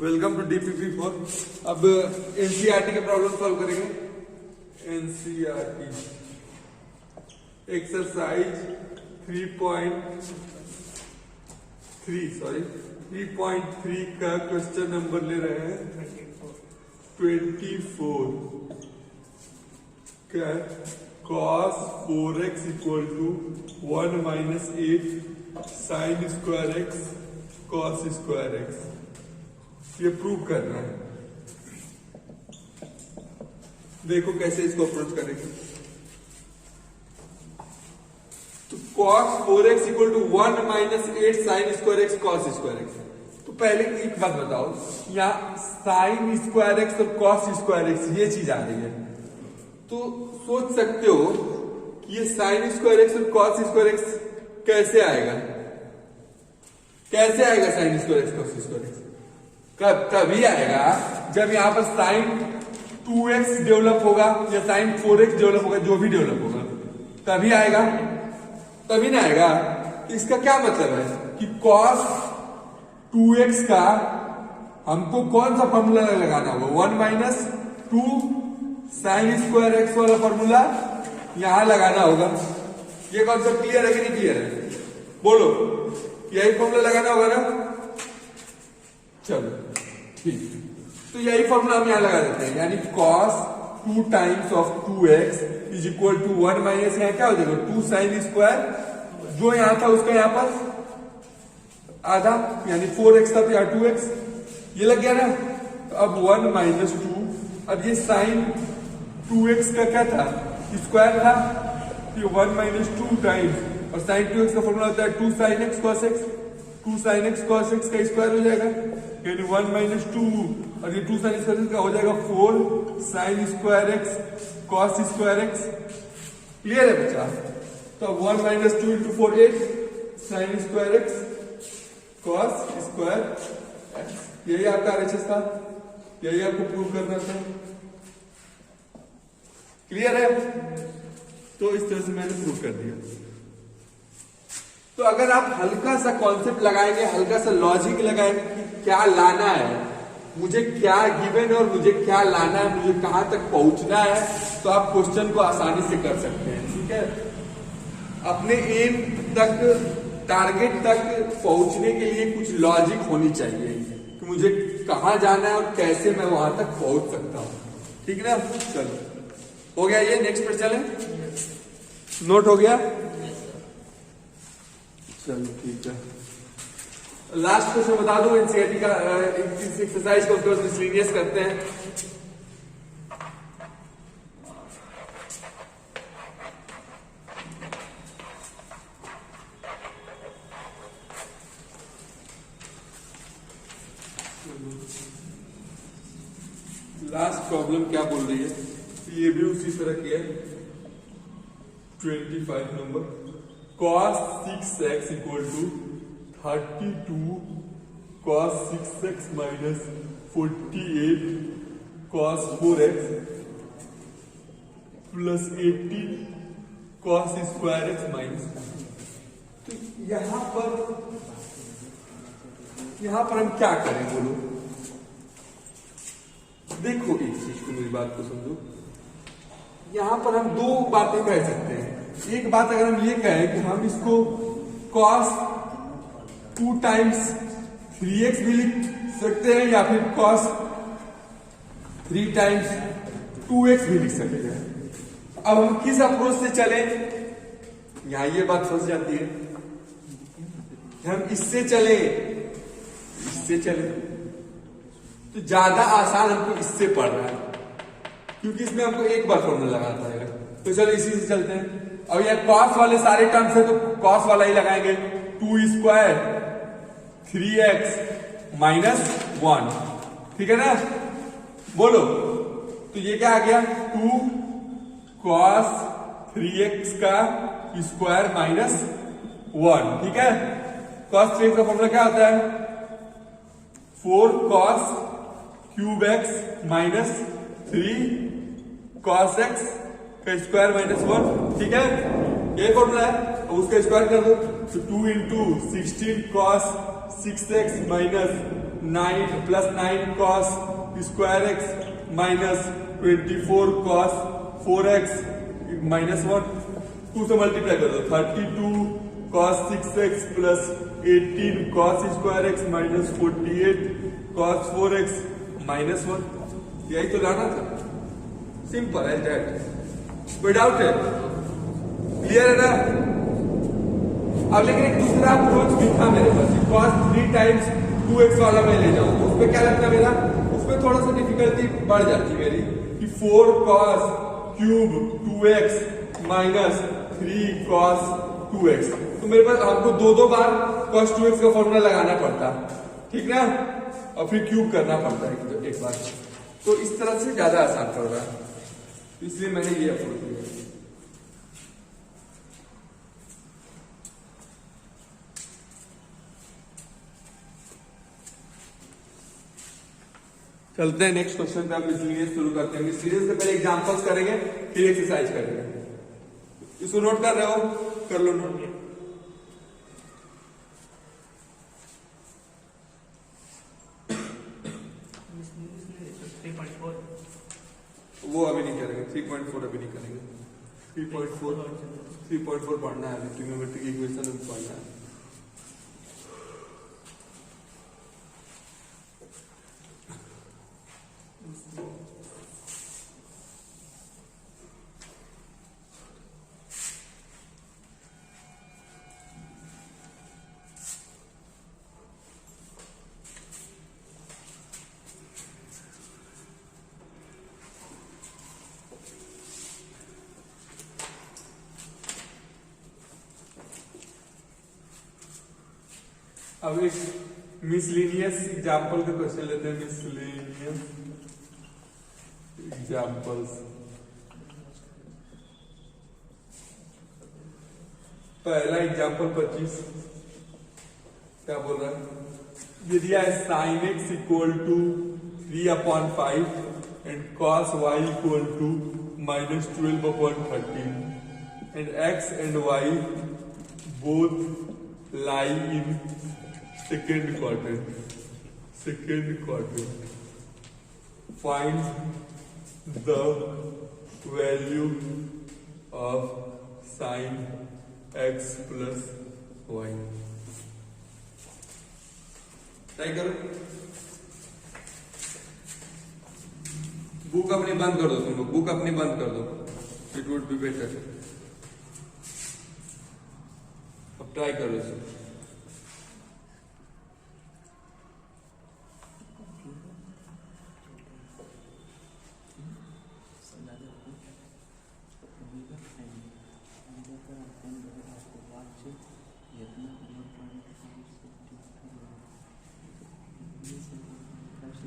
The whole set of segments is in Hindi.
Welcome to DPP4। अब एनसीईआरटी के प्रॉब्लम सॉल्व करेंगे। एनसीईआरटी एक्सरसाइज 3.3 का क्वेश्चन नंबर ले रहे हैं 24 का cos 4x equal to 1 minus 8 sine square x cos square x, ये प्रूव करना है। देखो कैसे इसको अप्रोच करेंगे। तो cos 4x equal to 1 minus 8 sine square x cos square x। तो पहले एक बात बताओ, यहाँ साइन स्क्वायर x और cos स्क्वायर x ये चीज आ रही है, तो सोच सकते हो कि ये साइन स्क्वायर x और cos स्क्वायर x कैसे आएगा। कैसे आएगा sign square x cos square x? तभी आएगा जब यहां पर साइन 2x डेवलप होगा या साइन 4x डेवलप होगा, जो भी डेवलप होगा तभी आएगा, तभी ना आएगा। इसका क्या मतलब है कि cos 2x का हमको कौन सा फॉर्मूला लगाना होगा, 1 माइनस 2 साइन स्क्वायर x वाला फॉर्मूला यहां लगाना होगा। ये कॉन्सेप्ट क्लियर है कि नहीं क्लियर है? बोलो, यही फॉर्मूला लगाना होगा ना। चलो ठीक, तो यही फॉर्मूला हम यहां लगा देते हैं, यानी cos 2 times of 2x is equal to 1 minus यहाँ क्या हो जाएगा 2 साइन स्क्वायर, जो यहां था उसका यहां पर आधा यानी 4x था, तो यहाँ 2x ये लग गया ना। तो अब 1 माइनस 2, अब ये साइन 2x का क्या था, स्क्वायर था, ये 1 माइनस 2 टाइम्स और साइन 2x का फॉर्मूला होता है 2 sine x cos x, 2 sine x cos x का स्क्वायर हो जाएगा यानी 1 माइनस 2 और ये 2 साइन स्क्वायर का हो जाएगा 4 sign square x cos square x। Clear है बच्चा? तो 1 minus 2 into 4 8 sine square x cos square x, यही आपका RHS था, यही आपको प्रूव करना था। क्लियर है? तो इस तरह से मैंने प्रूव कर दिया। तो अगर आप हल्का सा कॉन्सेप्ट लगाएंगे, हल्का सा लॉजिक लगाएंगे कि क्या लाना है, मुझे क्या गिवन है और मुझे क्या लाना है, मुझे कहां तक पहुंचना है, तो आप क्वेश्चन को आसानी से कर सकते हैं। ठीक है, अपने एम तक, टारगेट तक पहुंचने के लिए कुछ लॉजिक होनी चाहिए कि मुझे कहां जाना है और कैसे मैं वहां तक पहुंच सकता हूं। ठीक है ना? चलो हो गया ये, नेक्स्ट पर चले। नोट हो गया? चलो ठीक है, लास्ट क्वेश्चन बता दो एनसीईआरटी का, इस एक्सरसाइज को मिसलिनियस करते हैं। लास्ट प्रॉब्लम क्या बोल रही है, ये भी उसी तरह की है। 25 number, cos 6x equal to 32 cos 6x minus 48 cos 4x plus 18 cos square x minus. तो यहां पर हम क्या करें बोलो? देखो एक चीज को, मेरी बात को समझो। यहां पर हम दो बातें कह सकते हैं। एक बात अगर हम ये कहें कि हम इसको cos 2 टाइम्स 3x भी लिख सकते हैं या फिर cos 3 टाइम्स 2x भी लिख सकते हैं। अब हम किस अप्रोच से चलें, यहां ये बात फंस जाती है। हम इससे चले तो ज्यादा आसान हमको इससे पड़ रहा है, क्योंकि इसमें हमको एक बार फॉर्मूला लगाना पड़ेगा। तो चलो इसी से चलते हैं। अब यह cos वाले सारे टर्म्स है तो cos वाला ही लगाएंगे, 2 स्क्वायर 3x माइनस 1। ठीक है ना? बोलो, तो ये क्या आ गया 2 cos 3x का स्क्वायर माइनस 1। ठीक है, cos 3x का फॉर्मूला क्या होता है 4 cos cube x minus 3 cos x का स्क्वायर माइनस 1। ठीक है, ये फॉर्मूला है, उसका स्क्वायर कर दो तो 2 into 16 cos 6x minus 9 plus 9 cos square x minus 24 cos 4x minus 1, 2 से मल्टीप्लाई कर दो 32 cos 6x plus 18 cos square x minus 48 cos 4x minus 1। यही तो लाना था, सिंपल है दैट। कोई डाउट है? क्लियर है ना? अब लेकिन एक दूसरा अप्रोच भी था मेरे पास, cos 3 टाइम्स 2x वाला मैं ले जाऊं तो उसमें क्या लगता मेरा, उसमें थोड़ा सा डिफिकल्टी बढ़ जाती मेरी कि 4 cos cube 2x minus 3 cos 2x, तो मेरे पास हमको दो बार cos 2x का फॉर्मूला लगाना पड़ता, ठीक ना, और फिर क्यूब करना पड़ता है एक बार, तो इस तरह से ज्यादा आसान पड़ रहा है, इसलिए मैंने ये अप्रोच लिया। चलते हैं नेक्स्ट क्वेश्चन पे, हम मिसलिनियस शुरू करते हैं। मिसलिनियस से पहले एग्जांपल्स करेंगे, फिर एक्सरसाइज करेंगे। इसको नोट कर रहे हो? कर लो नोट। वो अभी नहीं करेंगे, 3.4 अभी नहीं करेंगे, 3.4 पढ़ना है, ट्रिग्नोमेट्रिक इक्वेशन में पढ़ना है। अब एक मिसलिनियस एग्जाम्पल का क्वेश्चन लेते हैं। मिसलिनियस एग्जाम्पल्स, पहला एग्जाम्पल 25 क्या बोल रहा है, ये दिया है sin x equal to 3/5 and cos y equal to -12/13 and x and y both lie in second quadrant. Find the value of sin x plus y. Try करो, बुक अपनी बंद कर दो, तुम लोग बुक अपनी बंद कर दो, इट वुड बी बेटर। अब ट्राई करो इसे।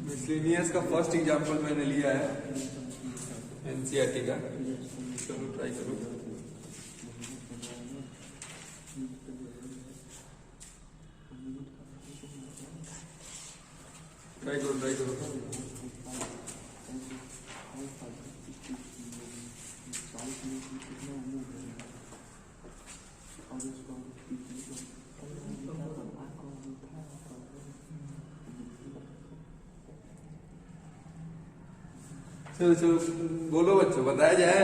मिसलिनियस का फर्स्ट एग्जांपल मैंने लिया है एनसीईआरटी का, चलो ट्राई करो। ट्राई करो। चलो बोलो बच्चों, बताया जाए।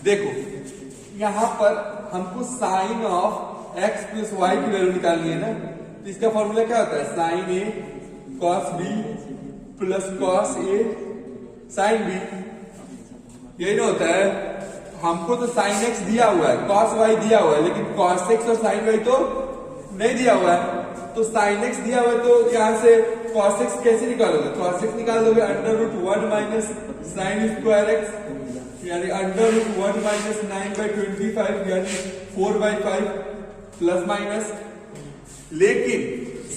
देखो यहां पर हमको sine of x plus y की वैल्यू निकालनी है ना, तो इसका फॉर्मूला क्या होता है, sine a cos b plus cos a sine b, यही ना होता है। हमको तो साइन x दिया हुआ है, कॉस y दिया हुआ है, लेकिन कॉस x और साइन y तो नहीं दिया हुआ है। तो साइन x दिया हुआ है, तो यहां से cos x कैसे निकालोगे, cos x निकाल दोगे √1 माइनस साइन स्क्वायर x, यानी √1 माइनस 9/25 यानी 4/5 प्लस माइनस। लेकिन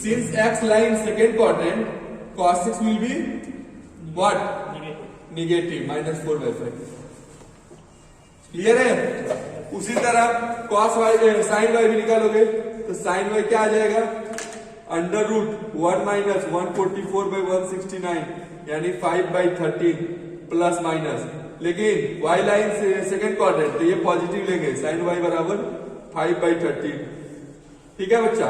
since x lie in second quadrant, cos x will be what? Negative -4/5। Clear है? उसी तरह cos y साइन y भी निकालोगे तो साइन y क्या आ जाएगा, √1 माइनस 144/169 यानी 5/13 प्लस माइनस। लेकिन y लाइन से सेकंड क्वाड्रेंट, तो ये पॉजिटिव लेंगे, साइन y बराबर 5/13। ठीक है बच्चा,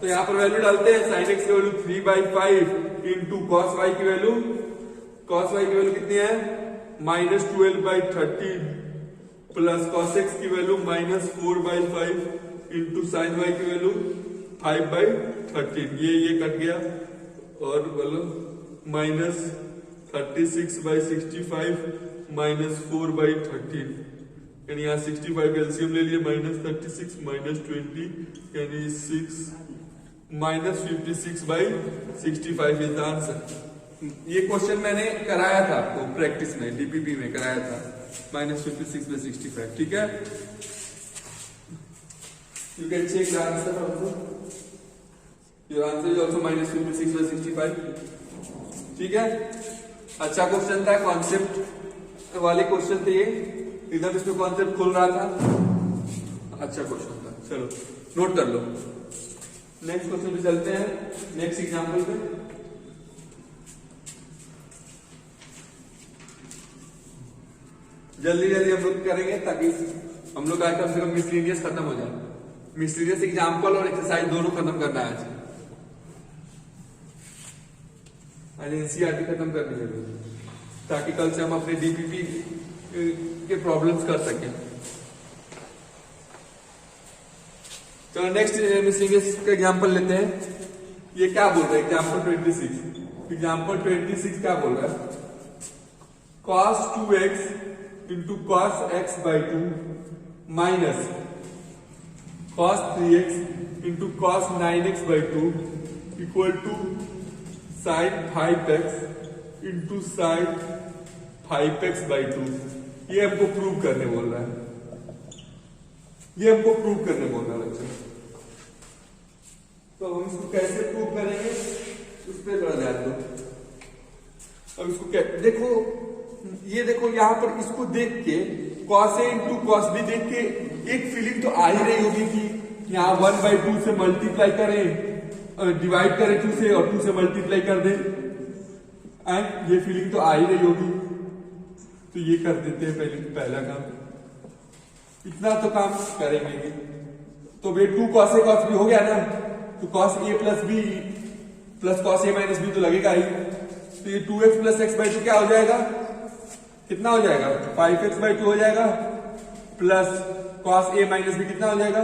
तो यहाँ पर वैल्यू डालते हैं, साइन एक्स की वैल्यू 3/5 इंटू कॉस वाई की वैल्यू, कितनी है -12/13 प्लस कॉस एक्स की वैल्यू -4/5 इंटू साइन वाई की वैल्यू 5/13। ये कट गया और बोलो -36/65 -4/13, यानी यहाँ 65 एलसीएम ले लिए, -36 -20 यानी 6 -56/65 इज द आंसर। ये क्वेश्चन मैंने कराया था आपको प्रैक्टिस में, डीपीपी में कराया था, -56/65। ठीक है, you can check the answer also, your answer is also -56/65। ठीक है, अच्छा क्वेश्चन था, कॉन्सेप्ट वाले क्वेश्चन थे ये, एकदम इसमें कॉन्सेप्ट खुल रहा था, अच्छा क्वेश्चन था। चलो नोट कर लो, नेक्स्ट क्वेश्चन पे चलते हैं, नेक्स्ट एग्जांपल पे। जल्दी जल्दी हम लोग करेंगे ताकि हम लोग आज कम से कम मिसलीनियस खत्म हो जाए। मिसलीनियस एग्जांपल और एक्सरसाइज दोनों खत्म करना है आज एनसीईआरटी खत्म करनी जरूरी, ताकि कल से हम अपने डीपीपी के प्रॉब्लम्स कर सकें। चलो नेक्स्ट मिसलीनियस का एग्जांपल लेते हैं। ये क्या बोल रहा है एग्जांपल 26 क्या बोल रहा है, cos 2x into cos x/2 minus cos 3x into cos 9x/2 equal to sin 5x into sin 5x/2। ये हमको प्रूव करने बोल रहा है, बच्चों। तो हम इसको कैसे प्रूव करेंगे उस पर थोड़ा ध्यान दो। अब इसको देखो, ये देखो यहाँ पर इसको देख के cos A into cos B देख के एक फीलिंग तो आ ही रही होगी कि यहाँ 1/2 से मल्टीप्लाई करें, डिवाइड करें 2 से और 2 से मल्टीप्लाई कर दें, एंड ये फीलिंग तो आ ही रही होगी। तो ये कर देते हैं पहला काम, इतना तो काम करेंगे। तो भाई 2 cos A cos B हो गया ना, तो cos A plus B plus cos A minus B तो लगेगा ही। तो ये 2x प्लस x/2 क्या हो जाएगा, कितना हो जाएगा 5x/2 हो जाएगा, plus cos A minus B कितना हो जाएगा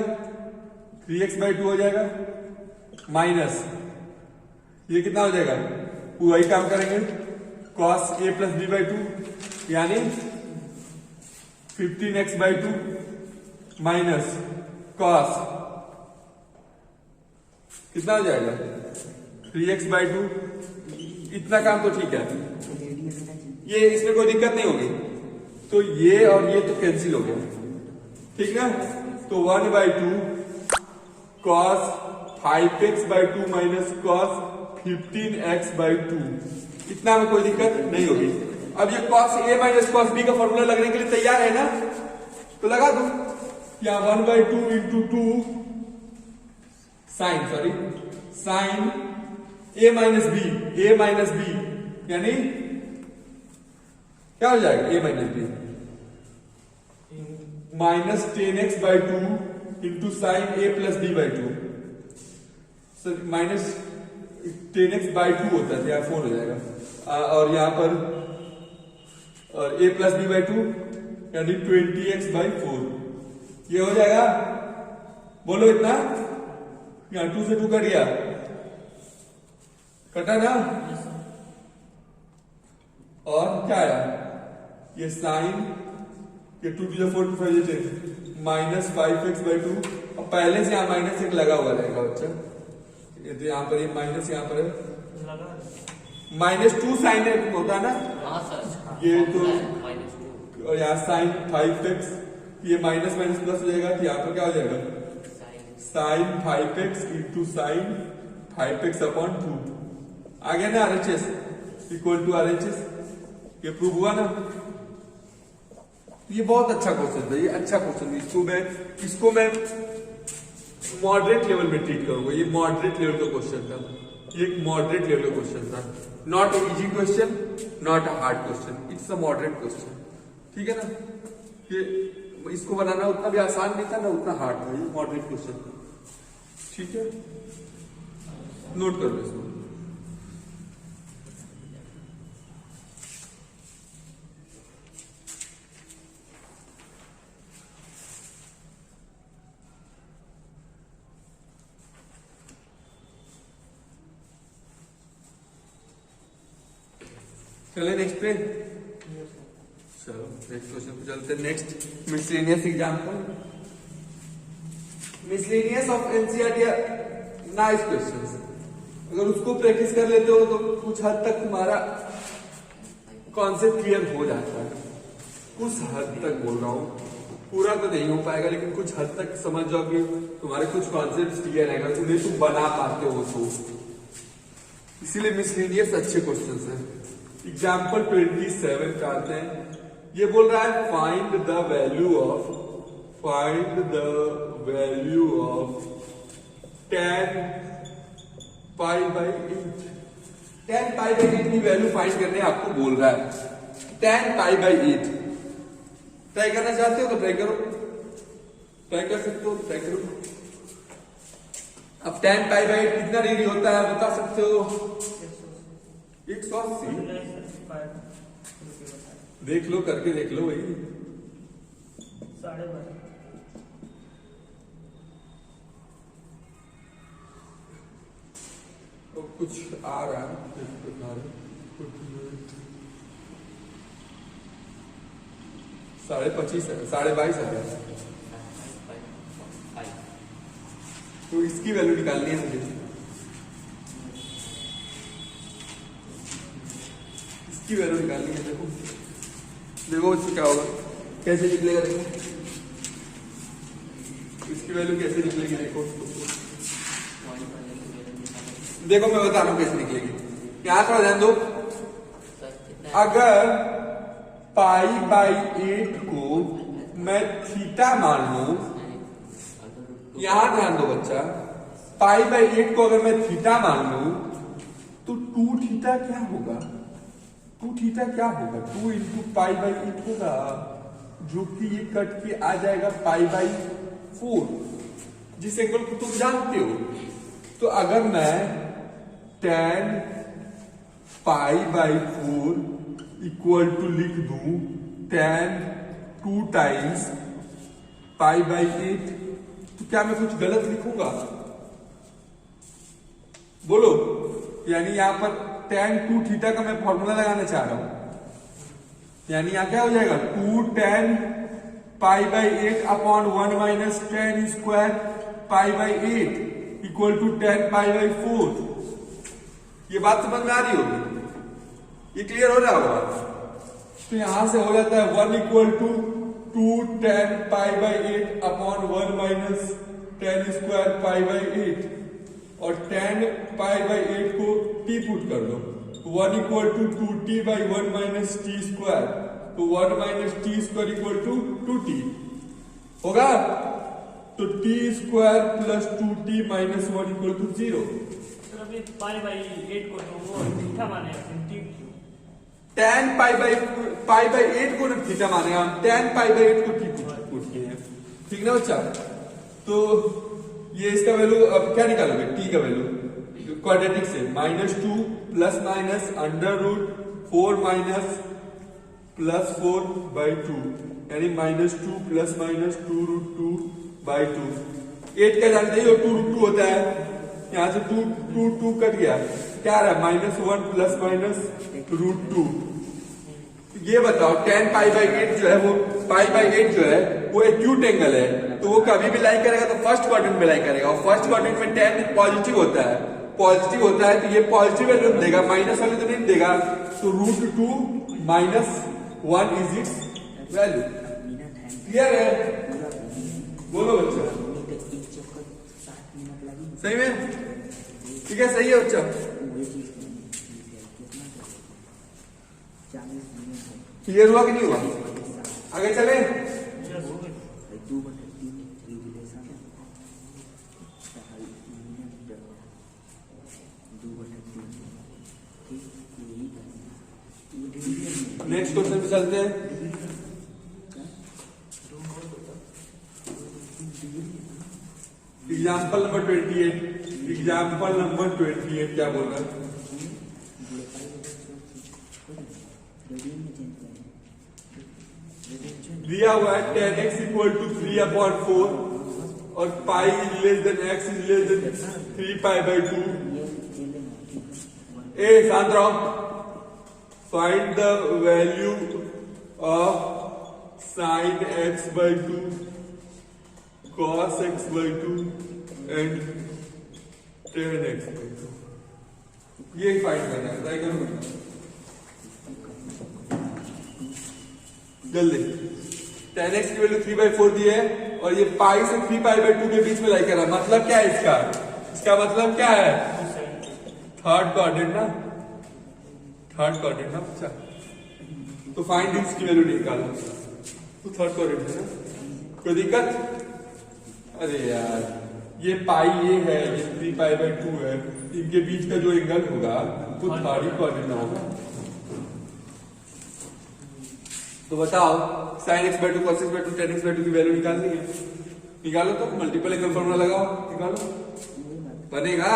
3x/2 हो जाएगा, माइनस ये कितना हो जाएगा, वही काम करेंगे cos A प्लस B/2 यानी 15x/2 माइनस cos कितना हो जाएगा 3x/2। इतना काम तो ठीक है, ये इसमें कोई दिक्कत नहीं होगी। तो ये और ये तो कैंसिल हो गया, ठीक है। तो 1/2 cos 5x/2 minus cos 15x/2, इतना में कोई दिक्कत नहीं होगी। अब ये cos A minus cos B का फॉर्मूला लगने के लिए तैयार है ना, तो लगा दो। या 1/2 into 2 sine A minus B यानी क्या हो जाएगा A minus B minus 10x/2 into sine A plus B/2, minus 10x/2 होता है, यहाँ 4 हो जाएगा, और यहाँ पर और A प्लस B/2 यानी 20x/4 ये हो जाएगा। बोलो इतना, यहाँ 2 से 2 कट गया, कटा ना, और क्या आया ये साइन, ये 2 to the 4 to 5 minus 5x/2। अब पहले से यहाँ -1 लगा हुआ रहेगा बच्चा, ये तो यहाँ पर ये माइनस, यहाँ पर -2 साइन होता है ना, ये तो, और यहाँ साइन 5x, ये माइनस माइनस प्लस हो जाएगा, तो यहाँ पर क्या हो जाएगा sign 5x into sine 5x/2 आ गया ना, RHS इक्वल टू RHS। ये प्रूव हुआ ना। ये बहुत अच्छा क्वेश्चन था, ये अच्छा क्वेश्चन, इसको मैं मॉडरेट लेवल में ट्रीट करूंगा। ये मॉडरेट लेवल का क्वेश्चन था, ये एक मॉडरेट लेवल का क्वेश्चन था, not a easy question, not a hard question, it's a moderate question. ठीक है ना, ये इसको बनाना उतना भी आसान नहीं था ना उतना हार्ड था, ये मॉडरेट क्वेश्चन था। ठीक है, नोट कर लो इसको। चले नेक्स्ट पे, चलो नेक्स्ट क्वेश्चन पे चलते हैं। Next miscellaneous example, miscellaneous of NCERT, nice questions. अगर उसको प्रैक्टिस कर लेते हो तो कुछ हद तक तुम्हारा कॉन्सेप्ट क्लियर हो जाता है। कुछ हद तक बोल रहा हूँ, पूरा तो नहीं हो पाएगा, लेकिन कुछ हद तक समझ जाओ कि तुम्हारे कुछ कॉन्सेप्ट क्लियर है, उन्हें तुम बना पाते हो तो इसीलिए मिसलेनियस अच्छे क्वेश्चंस हैं। एग्जाम्पल 27 पे आते हैं। ये बोल रहा है find the value of 10 pi by 8। 10 pi by 8 की वैल्यू फाइंड करने आपको बोल रहा है। 10 पाई बाई 8 ट्राई करना चाहते हो तो ट्राई करो, ट्राई कर सकते हो, ट्राई करो। अब 10 पाई बाई 8 कितना डिग्री होता है बता सकते हो? 180। देख लो, करके देख लो भाई। 12.5 तो कुछ आ रहा है 25.5 है, 22.5 है। तो इसकी वैल्यू निकालनी है मुझे, इसकी वैल्यू निकालनी है। देखो देखो इससे क्या होगा, कैसे निकलेगा, देखो इसकी वैल्यू कैसे निकलेगी। देखो देखो मैं बता रहा हूं कैसे निकलेगी। यहां थोड़ा ध्यान दो। अगर पाई बाई 8 को मैं थीटा मान लू, यहां ध्यान दो बच्चा, पाई बाई 8 को अगर मैं थीटा मान लू तो 2 थीटा क्या होगा? 2 थीटा क्या होगा? 2 इंटू पाई बाई 8 होगा, जो कि ये कट के आ जाएगा पाई बाई 4, जिस एंगल को तुम जानते हो। तो अगर मैं 10 पाई बाई 4 इक्वल टू लिख दूं 10 2 टाइम्स पाई बाई 8, तो क्या मैं कुछ गलत लिखूंगा? बोलो। यानी यहां पर tan 2 थीटा का मैं फॉर्मूला लगाना चाह रहा हूं। यानी यहां क्या हो जाएगा 2 tan pi by 8 upon 1 minus tan square pi by 8 equal to 10 pi by 4। ये बात समझ में आ रही होगी, ये क्लियर हो रहा होगा। तो यहां से हो जाता है 1 equal to 2 tan pi by 8 upon 1 minus tan square pi by 8, और tan पाई बाई 8 को t पुट कर दो, 1 equal to 2t by 1 minus t square, तो 1 minus t square equal to 2t होगा। तो t square plus 2t minus 1 equal to 0। Pi by 8 को तो वो थीटा माने, tan पाई बाई 8 को थीटा माने, हम tan पाई बाई 8 को t पुट किए हैं, ठीक ना बच्चा। तो ये इसका वैल्यू अब क्या निकालोगे, t का वैल्यू क्वाड्रेटिक से -2 plus minus under root 4 minus plus 4 by 2, यानी -2 प्लस माइनस 2 रूट 2 बाई 2। 8 का जानते ही हो 2 रूट 2 होता है, यहां से 2 कट गया, क्या रहा -1 प्लस माइनस रूट 2। ये बताओ tan पाई बाई 8 जो है वो पाई बाई 8 जो है वो एक्यूट एंगल है, तो वो कभी भी लाई करेगा तो फर्स्ट क्वाड्रेंट में लाई करेगा, और फर्स्ट क्वाड्रेंट में tan पॉजिटिव होता है, पॉजिटिव होता है तो ये पॉजिटिव वैल्यू देगा, माइनस वाले तो नहीं देगा। तो root 2 minus 1 is its value. Clear है? बोलो बच्चा, सही में? ठीक है, सही है बच्चा। क्लियर हुआ कि नहीं हुआ? आगे चले। नेक्स्ट क्वेश्चन पे चलते हैं। Example number 28। एग्जाम्पल नंबर 28 क्या बोल रहा है? दिया हुआ है 10x इक्वल टू 3/4 और pi less than x is less than 3π/2। ए शांत रहो। Find the value of sin x/2 cos x/2 एंड tan x/2। ये फाइंड करना है, ट्राई करो जल्दी। tan x की वैल्यू 3/4 दी है और ये पाई से 3π/2 के बीच में लाई कर रहा है। मतलब क्या है इसका? इसका मतलब क्या है? थर्ड क्वाड्रेंट ना, थर्ड क्वाड्रेंट ना बच्चा। तो फाइंड x की वैल्यू निकालो। तो थर्ड क्वाड्रेंट है ना, कोई दिक्कत? अरे यार ये पाई ये है, ये 3π/2 है, इनके बीच का जो एंगल होगा वो थर्ड क्वाड्रेंट होगा। तो बताओ sin x/2 cos x/2 tan x/2 की वैल्यू निकालनी है, निकालो। तो मल्टीपल एंगल फॉर्मूला लगाओ, निकालो, बनेगा।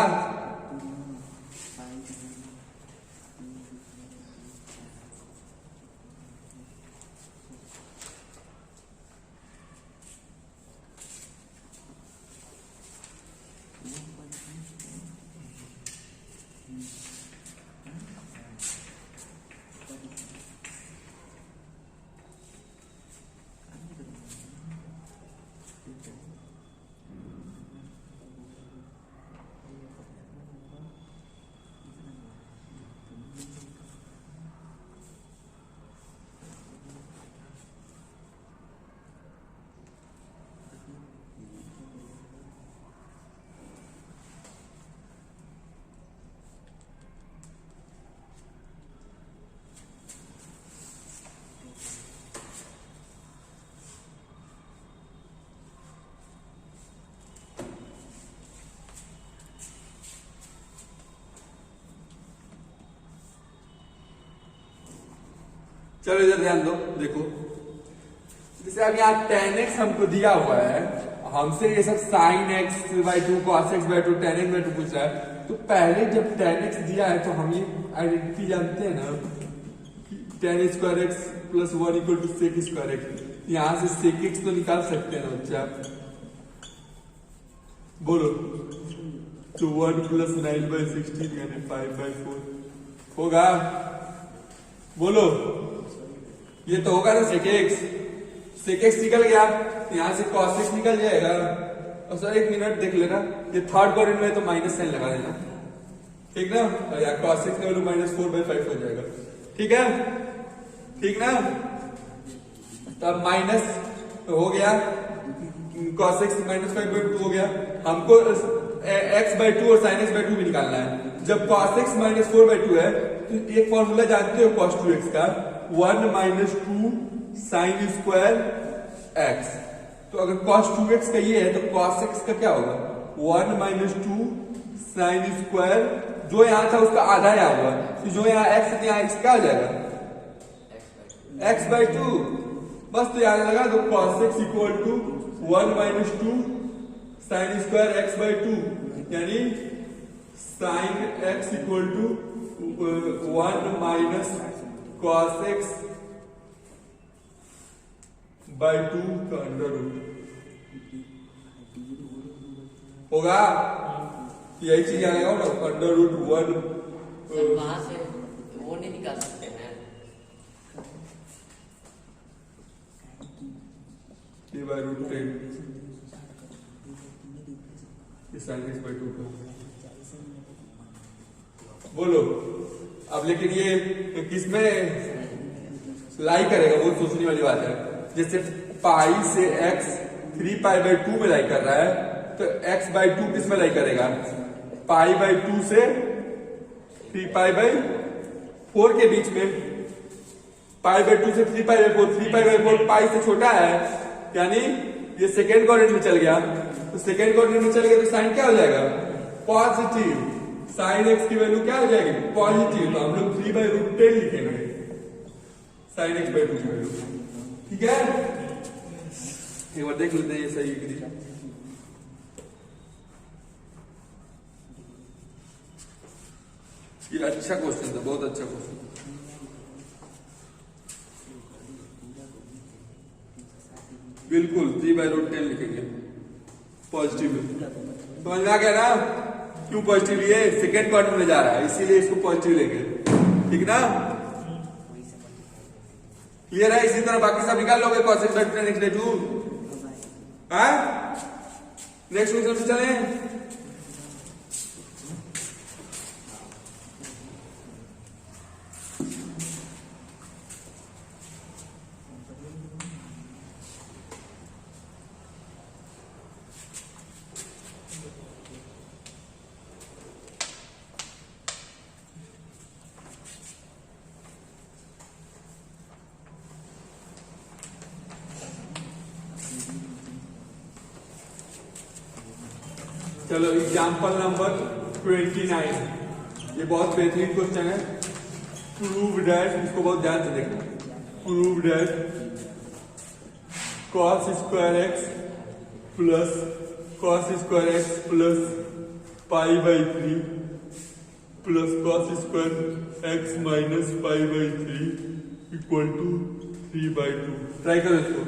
चलो इधर ध्यान दो, देखो जैसे अब यहाँ tan x हमको दिया हुआ है, हमसे ये सब sin x/2 cos x/2 tan x/2 पूछ रहा है। तो पहले जब tan x दिया है तो हम ये आइडेंटिटी जानते हैं ना कि tan square x plus 1 equal to sec square x। यहां से sec x तो निकाल सकते हैं ना बच्चा, बोलो। तो 1 प्लस 9/16 यानी 5/4 होगा, बोलो। ये तो होगा ना sec x निकल गया, यहां से cos x निकल जाएगा। और सर एक मिनट देख लेना, ये थर्ड क्वाड्रेंट में तो माइनस साइन लगा देना, ठीक ना। और यहाँ cos x का वैल्यू -4/5 हो जाएगा, ठीक है, ठीक ना। तब माइनस हो गया, cos x -5/2 हो गया। हमको x/2 और sin x/2 भी निकालना है। जब cos x -4/2 है तो एक फॉर्मूला जानते हो cos 2x का, 1 - 2 sin स्क्वायर x। तो अगर cos 2x का ये है तो cos x का क्या होगा? 1 - 2 sin स्क्वायर, जो यहां था उसका आधा यहाँ हुआ, तो जो यहाँ x है यहाँ x क्या हो जाएगा? x/2। बस तो याद लगा दो, cos x equal to 1 - 2 sin square x/2, यानी sin x equal to 1 - cos x/2 का अंडर रूट होगा। यही चीज आएगा ना, अंडर रूट 1। वहां से वो नहीं निकाल सकते हैं √10 sin x/2 का, बोलो। अब लेकिन ये किसमें लाई करेगा वो सोचने वाली बात है। जैसे पाई से x 3π/2 में लाई कर रहा है, तो x/2 किस में लाई करेगा? π/2 से 3π/4 के बीच में। π/2 से 3π/4, 3π/4 पाई से छोटा है, यानी ये सेकेंड क्वाड्रेंट में चल गया। तो सेकेंड क्वाड्रेंट में चल गया तो साइन क्या हो जाएगा? पॉजिटिव। साइन x की वैल्यू क्या हो जाएगी? पॉजिटिव। तो हम लोग 3/√10 लिखेंगे साइन x/2 की वैल्यू, ठीक है। एक बार देख लेते हैं ये सही है कि नहीं। ये अच्छा क्वेश्चन था, बहुत अच्छा क्वेश्चन। बिल्कुल 3/√10 लिखेंगे पॉजिटिव में। समझ में आ गया ना क्यों पॉजिटिव लिए? सेकेंड क्वार्टर में जा रहा है इसीलिए इसको पॉजिटिव लेंगे, ठीक ना? क्लियर है? इसी तरह बाकी सब निकाल लोगे cos x by next day two. Next question पे चलें। चलो एग्जाम्पल नंबर 29, ये बहुत बेहतरीन क्वेश्चन है। प्रूव डैट, इसको बहुत ध्यान से देखना। Prove that cos square x plus cos square x plus pi by 3 plus cos square x minus pi by 3 equal to 3/2। Try करो इसको।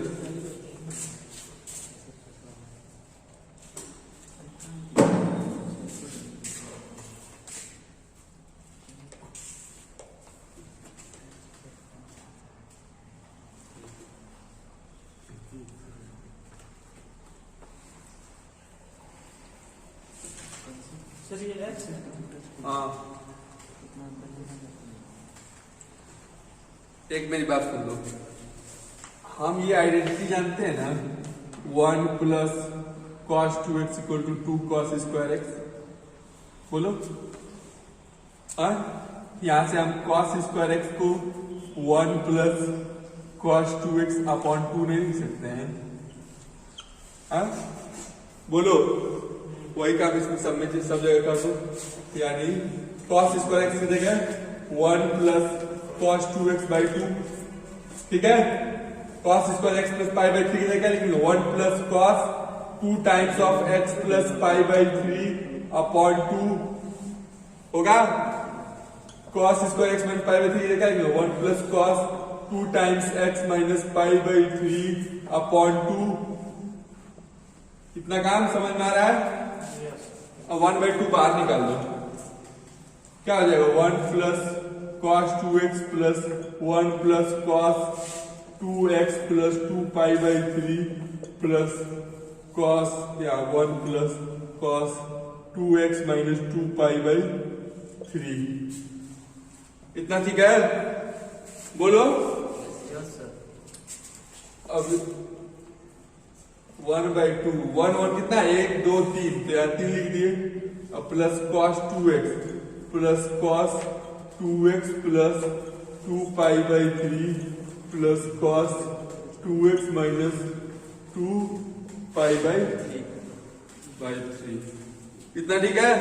सर ये एक्स है। हाँ, एक मेरी बात सुन लो। हम ये आइडेंटिटी जानते हैं ना, 1 plus cos 2x equal to 2 cos square x. बोलो। यहां से हम कॉस स्क्वायर एक्स को 1 प्लस कॉस 2x अपॉन 2 नहीं लिख सकते हैं? बोलो। वही काम इसमें सब जगह कर दो, यानी कॉस स्क्वायर एक्स की जगह 1 प्लस कॉस 2x बाई 2, ठीक है? Cos square x plus pi by 3 की जगह लिख लो 1 plus cos 2 times of x plus pi by 3 upon 2 होगा। Cos square x minus pi by 3 की जगह लिख लो 1 plus cos 2 times x minus pi by 3 upon 2। इतना काम समझ में आ रहा है? अब 1/2 बाहर निकाल दो, क्या हो जाएगा? 1 plus cos 2x plus 1 plus cos 2x plus 2 pi by 3 plus cos 1 plus cos 2x minus 2 pi by 3। इतना ठीक है? बोलो। अब 1/2, 1 कितना? 1 2 3, तो यहाँ 3 लिख दिए। अब plus cos 2x plus cos 2x plus 2 pi by 3 plus cos 2x minus 2 pi by 3। इतना ठीक है?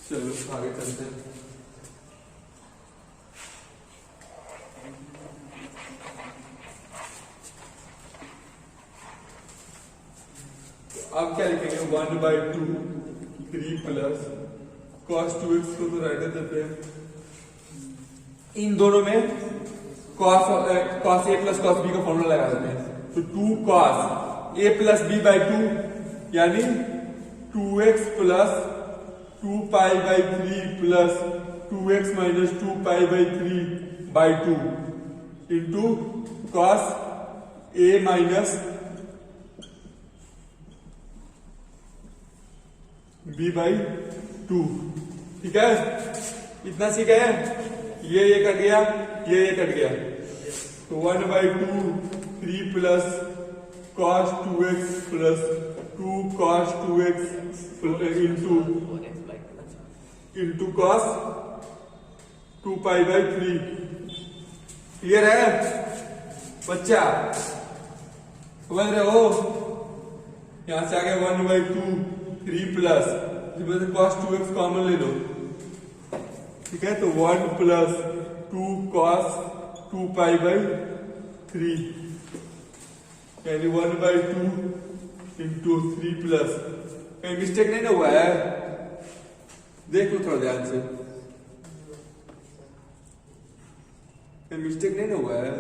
चलो आगे चलते हैं। अब क्या लिखेंगे? 1/2 3 प्लस कॉस 2x को तो राइट देते हैं। इन दोनों में cos A plus cos B का फॉर्मूला लगा देते हैं। तो 2 cos A plus B by 2 यानी 2x plus 2 pi by 3 plus 2x minus 2 pi by 3 by 2 into cos A minus B by 2, ठीक है? इतना सीख है? ये कट गया, ये कट गया। तो 1/2 3 plus cos 2x plus 2 cos 2x into cos 2 pi by 3। Clear है बच्चा? समझ रहे हो? यहां से आ गया 1/2 3 प्लस कॉस 2x कॉमन ले लो, ठीक है? तो 1 प्लस 2 कॉस 2 पाई बाई 3 यानी 1/2 इंटू 3 प्लस कहीं मिस्टेक नहीं ना हुआ है? देख लो थोड़ा ध्यान से, कहीं मिस्टेक नहीं ना हुआ है?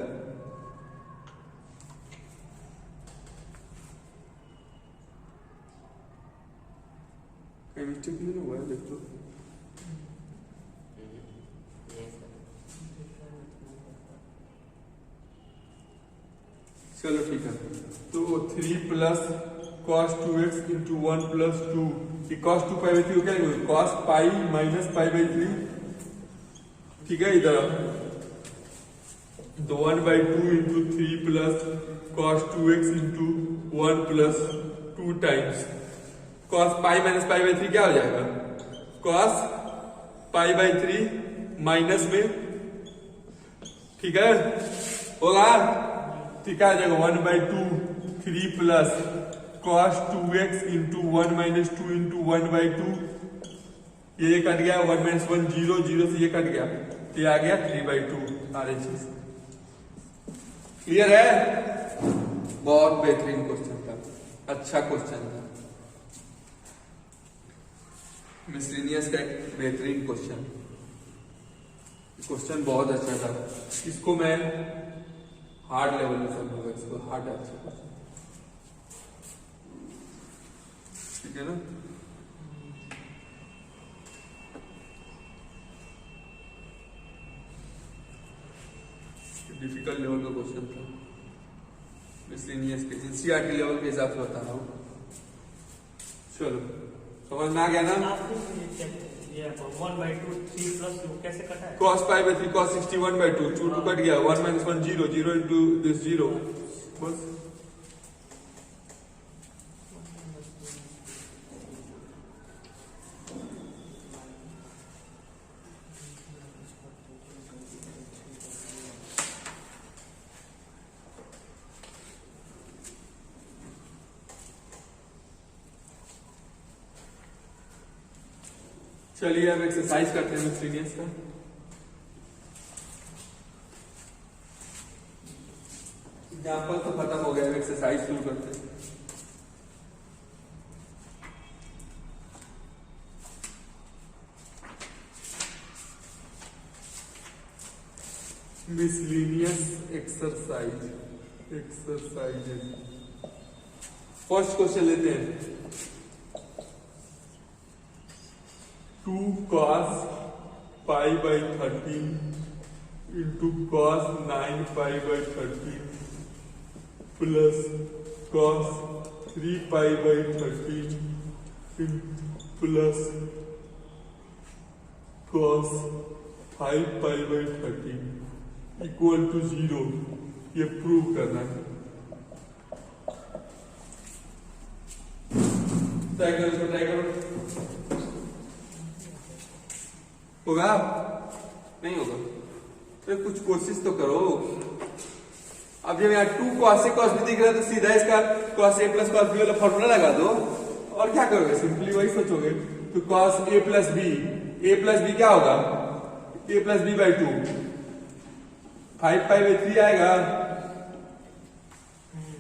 कहीं मिस्टेक नहीं ना हुआ है? देख लो। चलो ठीक है, तो 3 plus cos 2x into 1 plus 2, ये cos 2 पाई बाई 3 क्या है? cos pi minus pi by 3, ठीक है। इधर तो 1 by 2 into 3 plus cos 2x into 1 plus 2 times cos pi minus pi by 3 क्या हो जाएगा? cos पाई बाई 3 माइनस में, ठीक है, होगा, ठीक है, आ जाएगा 1 by 2 3 plus cos 2x into 1 minus 2 into 1 by 2, ये कट गया, 1 माइनस 1 0, 0 से ये कट गया, ये आ गया 3 बाई 2 सारे चीज। क्लियर है? बहुत बेहतरीन क्वेश्चन था, अच्छा क्वेश्चन था, मिसलेनियस का एक बेहतरीन क्वेश्चन, क्वेश्चन बहुत अच्छा था। इसको मैं हार्ड लेवल में समझूंगा, इसको हार्ड अच्छा क्वेश्चन, ठीक है ना? डिफिकल्ट लेवल का क्वेश्चन था, मिसलेनियस के एनसीईआरटी लेवल के हिसाब से बता रहा हूं। चलो समझ में आ गया ना? ये 1 बाई 2 3 प्लस 2 कैसे कटा है? cos pi by 3 cos 61 by 2 2 cut गया, 1 माइनस 1 0, 0 इंटू दिस 0, बस। चलिए अब एक्सरसाइज करते हैं मिसलेनियस का। एग्जाम्पल तो खत्म हो गया, एक्सरसाइज शुरू करते हैं। मिसलेनियस एक्सरसाइज, फर्स्ट क्वेश्चन लेते हैं। 2 cos pi by 13 into cos 9 pi by 13 plus cos 3 pi by 13 plus cos 5 pi by 13 equal to 0, ये प्रूव करना है। ट्राई करो, होगा नहीं होगा? तो कुछ कोशिश तो करो। अब जब यहाँ 2 cos A cos B दिख रहा है तो सीधा इसका cos A plus cos B वाला फॉर्मूला लगा दो, और क्या करोगे? सिंपली वही सोचोगे। तो cos A प्लस B क्या होगा? A plus B by 2, 5 pi by 3 आएगा,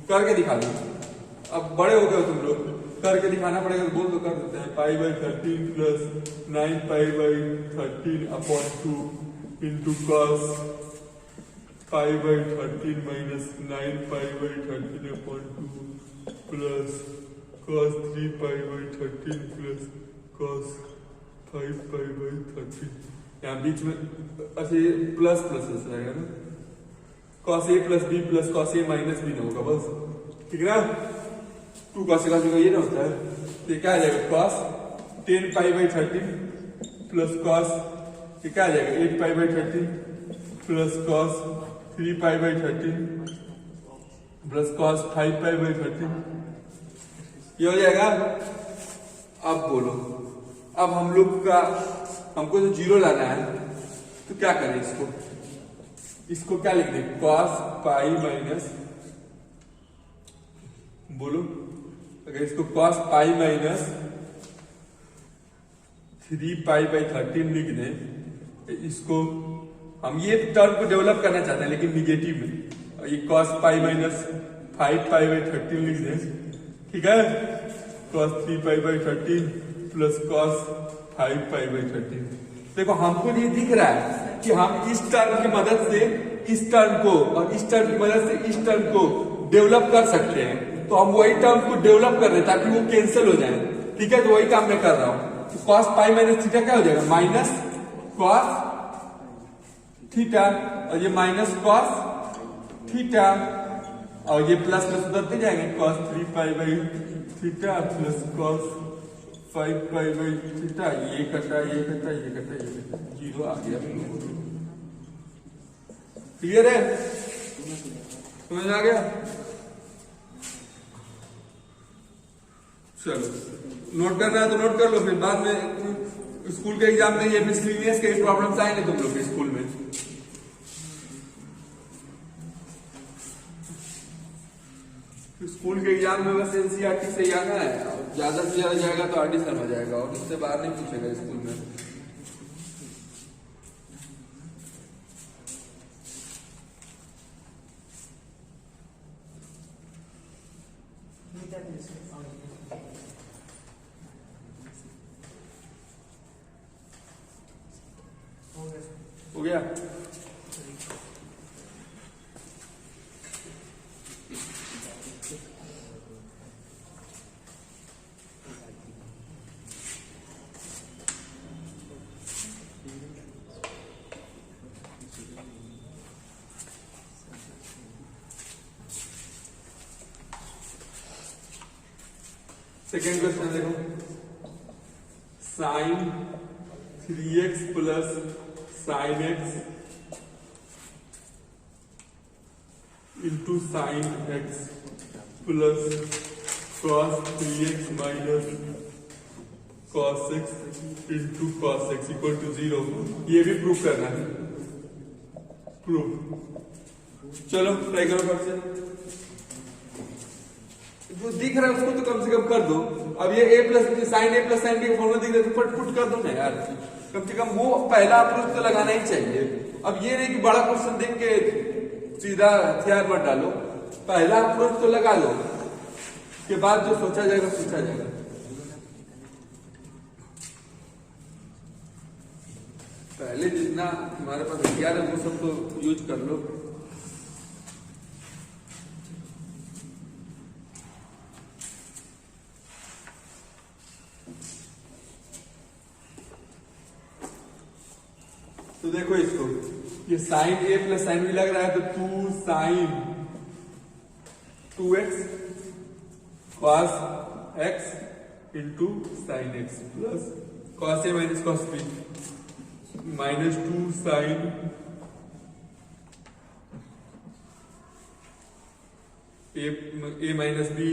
करके दिखा दो। अब बड़े हो गए हो तुम लोग, करके दिखाना पड़ेगा, बोल तो कर देते हैं। पाई by 13 plus 9 pi by 13 upon 2 into cos 5 by 13 minus 9 pi by 13 upon 2 plus cos 3 pi by 13 plus cos 5 pi by 13। यहाँ बीच में ऐसे प्लस प्लस रहेगा ना, cos A plus B plus cos A minus B ना होगा, बस, ठीक है ना? 2 cos A cos B का ये ना होता है, तो क्या आ जाएगा? cos 10 pi by 13 plus cos, ये क्या आ जाएगा? 8 पाई by 13 plus cos 3 pi by 13 plus cos 5 pi by 13, ये हो जाएगा। अब बोलो, अब हम लोग का, हमको जो 0 लाना है, तो क्या करें? इसको क्या लिख दें? cos पाई माइनस, बोलो, अगर इसको cos pi minus 3 pi by 13 लिख दें, इसको हम ये टर्म को डेवलप करना चाहते हैं लेकिन निगेटिव में, ये cos pi minus 5 pi by 13 लिख दें, ठीक है? cos 3π/13 plus cos 5π/13। देखो हमको ये दिख रहा है कि हम इस टर्म की मदद से इस टर्म को और इस टर्म की मदद से इस टर्म को डेवलप कर सकते हैं, तो हम वही टर्म को डेवलप कर रहे हैं ताकि वो कैंसिल हो जाए। ठीक है, तो वही काम मैं कर रहा हूं। तो cos π - थीटा क्या हो जाएगा, माइनस cos थीटा, और ये माइनस cos थीटा, और ये प्लस प्लस उधरते जाएंगे, cos 3π/थीटा प्लस cos 5π/थीटा। ये कटा, ये कटा, ये कटा, ये कटा, जीरो आ गया। क्लियर है, समझ आ गया? चलो नोट करना है तो नोट कर लो, फिर बाद में स्कूल के एग्जाम में ये मिसलिनियस के प्रॉब्लम्स आएंगे तुम लोग के स्कूल में। स्कूल के एग्जाम में बस एनसीईआरटी से ही आना है, ज्यादा से ज्यादा जाएगा तो आरडी शर्मा जाएगा, और इससे बाहर नहीं पूछेगा स्कूल में। हो गया? सेकेंड क्वेश्चन देखो, sine 3x plus sine x into sine x plus cos 3x minus cos x into cos x equal to 0, ये भी प्रूफ करना है। प्रूफ, चलो ट्राई करो फिर से। जो दिख रहा है उसको तो कम से कम कर दो। अब ये a plus sign a plus sine b का फॉर्मूला दिख रहा है तो फटफट कर दो ना यार, कम से कम वो पहला अप्रोच तो लगाना ही चाहिए। अब ये नहीं कि बड़ा क्वेश्चन देख के सीधा हथियार मत डालो, पहला अप्रोच तो लगा लो, के बाद जो सोचा जाएगा सोचा जाएगा। पहले जितना तुम्हारे पास हथियार है वो सब तो यूज कर लो। तो देखो इसको, ये sine a plus sine b लग रहा है, तो 2 sine 2x cos x into sine x plus cos a minus cos b minus 2 sine a minus b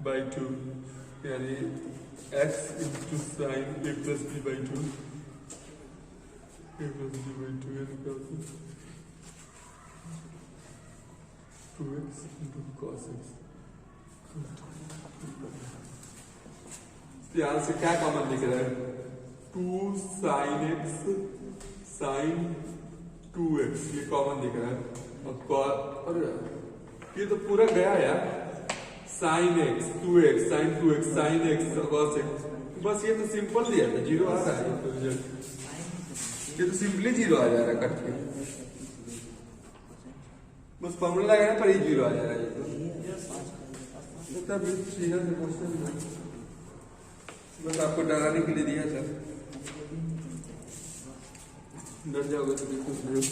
by 2, यानी x into sine a plus b by 2 a plus b by 2 निकालते 2x into cos x। ध्यान से क्या कॉमन दिख रहा है, 2 sin x sin 2x, ये कॉमन दिख रहा है। और ये तो पूरा गया यार, sin x 2x sin 2x sin x cos x, बस ये तो सिंपल दिया था, जीरो आ रहा है तो रिजल्ट, ये तो सिंपली जीरो आ जा रहा है कट के, बस फॉर्मूला लगाने पर ही जीरो आ जा रहा है। ये तो तब सीधा से क्वेश्चन बस आपको डराने के लिए दिया था, डर जाओगे तो कुछ नहीं।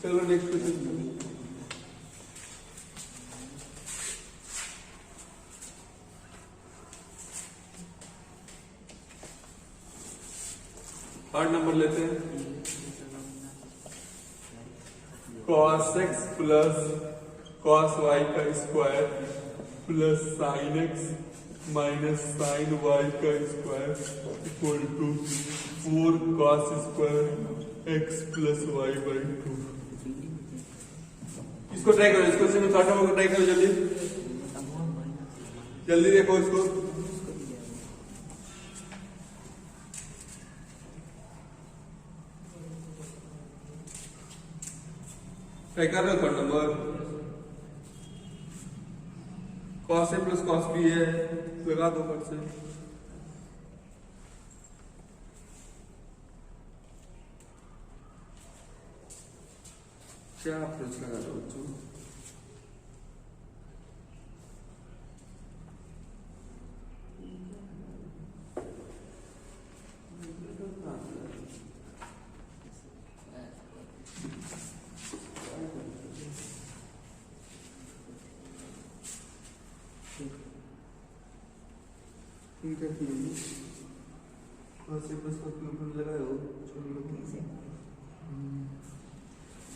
चलो नेक्स्ट क्वेश्चन। थर्ड नंबर लेते हैं, cos x plus cos y का square plus sin x minus sin y का square equal to 4 cos square x plus y by 2। इसको ट्राई करो, इसको थर्ड नंबर को ट्राई करो, जल्दी जल्दी देखो इसको। ट्राई कर रहे हो third number, cos A plus cos B है, लगा दो फट से। क्या अप्रोच लगा दो बच्चों?